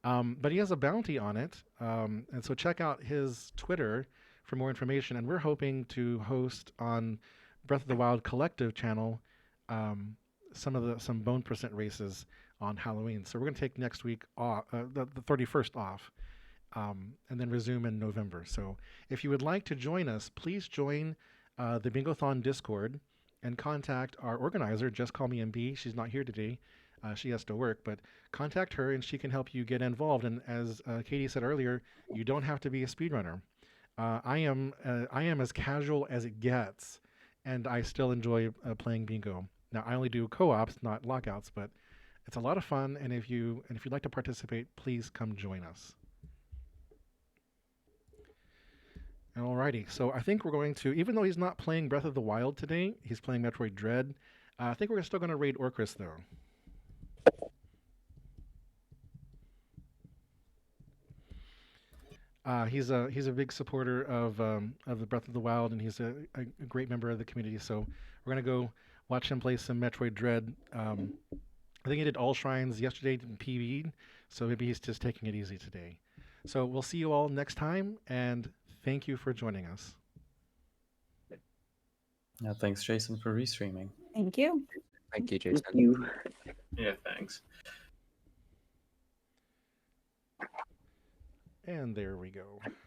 But he has a bounty on it, and so check out his Twitter for more information. And we're hoping to host on Breath of the Wild Collective channel some bone percent races on Halloween. So we're going to take next week off, the 31st off, and then resume in November. So if you would like to join us, please join the Bingothon Discord and contact our organizer. Just call me MB. She's not here today. She has to work, but contact her and she can help you get involved. And as Katie said earlier, you don't have to be a speedrunner. I am as casual as it gets, and I still enjoy playing bingo. Now I only do co-ops, not lockouts, but it's a lot of fun. And if you'd like to participate, please come join us. Alrighty, so I think we're going to, even though he's not playing Breath of the Wild today, he's playing Metroid Dread. I think we're still going to raid Orcris though. He's a big supporter of the Breath of the Wild, and he's a great member of the community. So we're gonna go watch him play some Metroid Dread. I think he did all shrines yesterday in PB, so maybe he's just taking it easy today. So we'll see you all next time, and thank you for joining us. Yeah, thanks, Jason, for restreaming. thank you. Thank you, Jason. Thank you. Yeah, thanks. And there we go.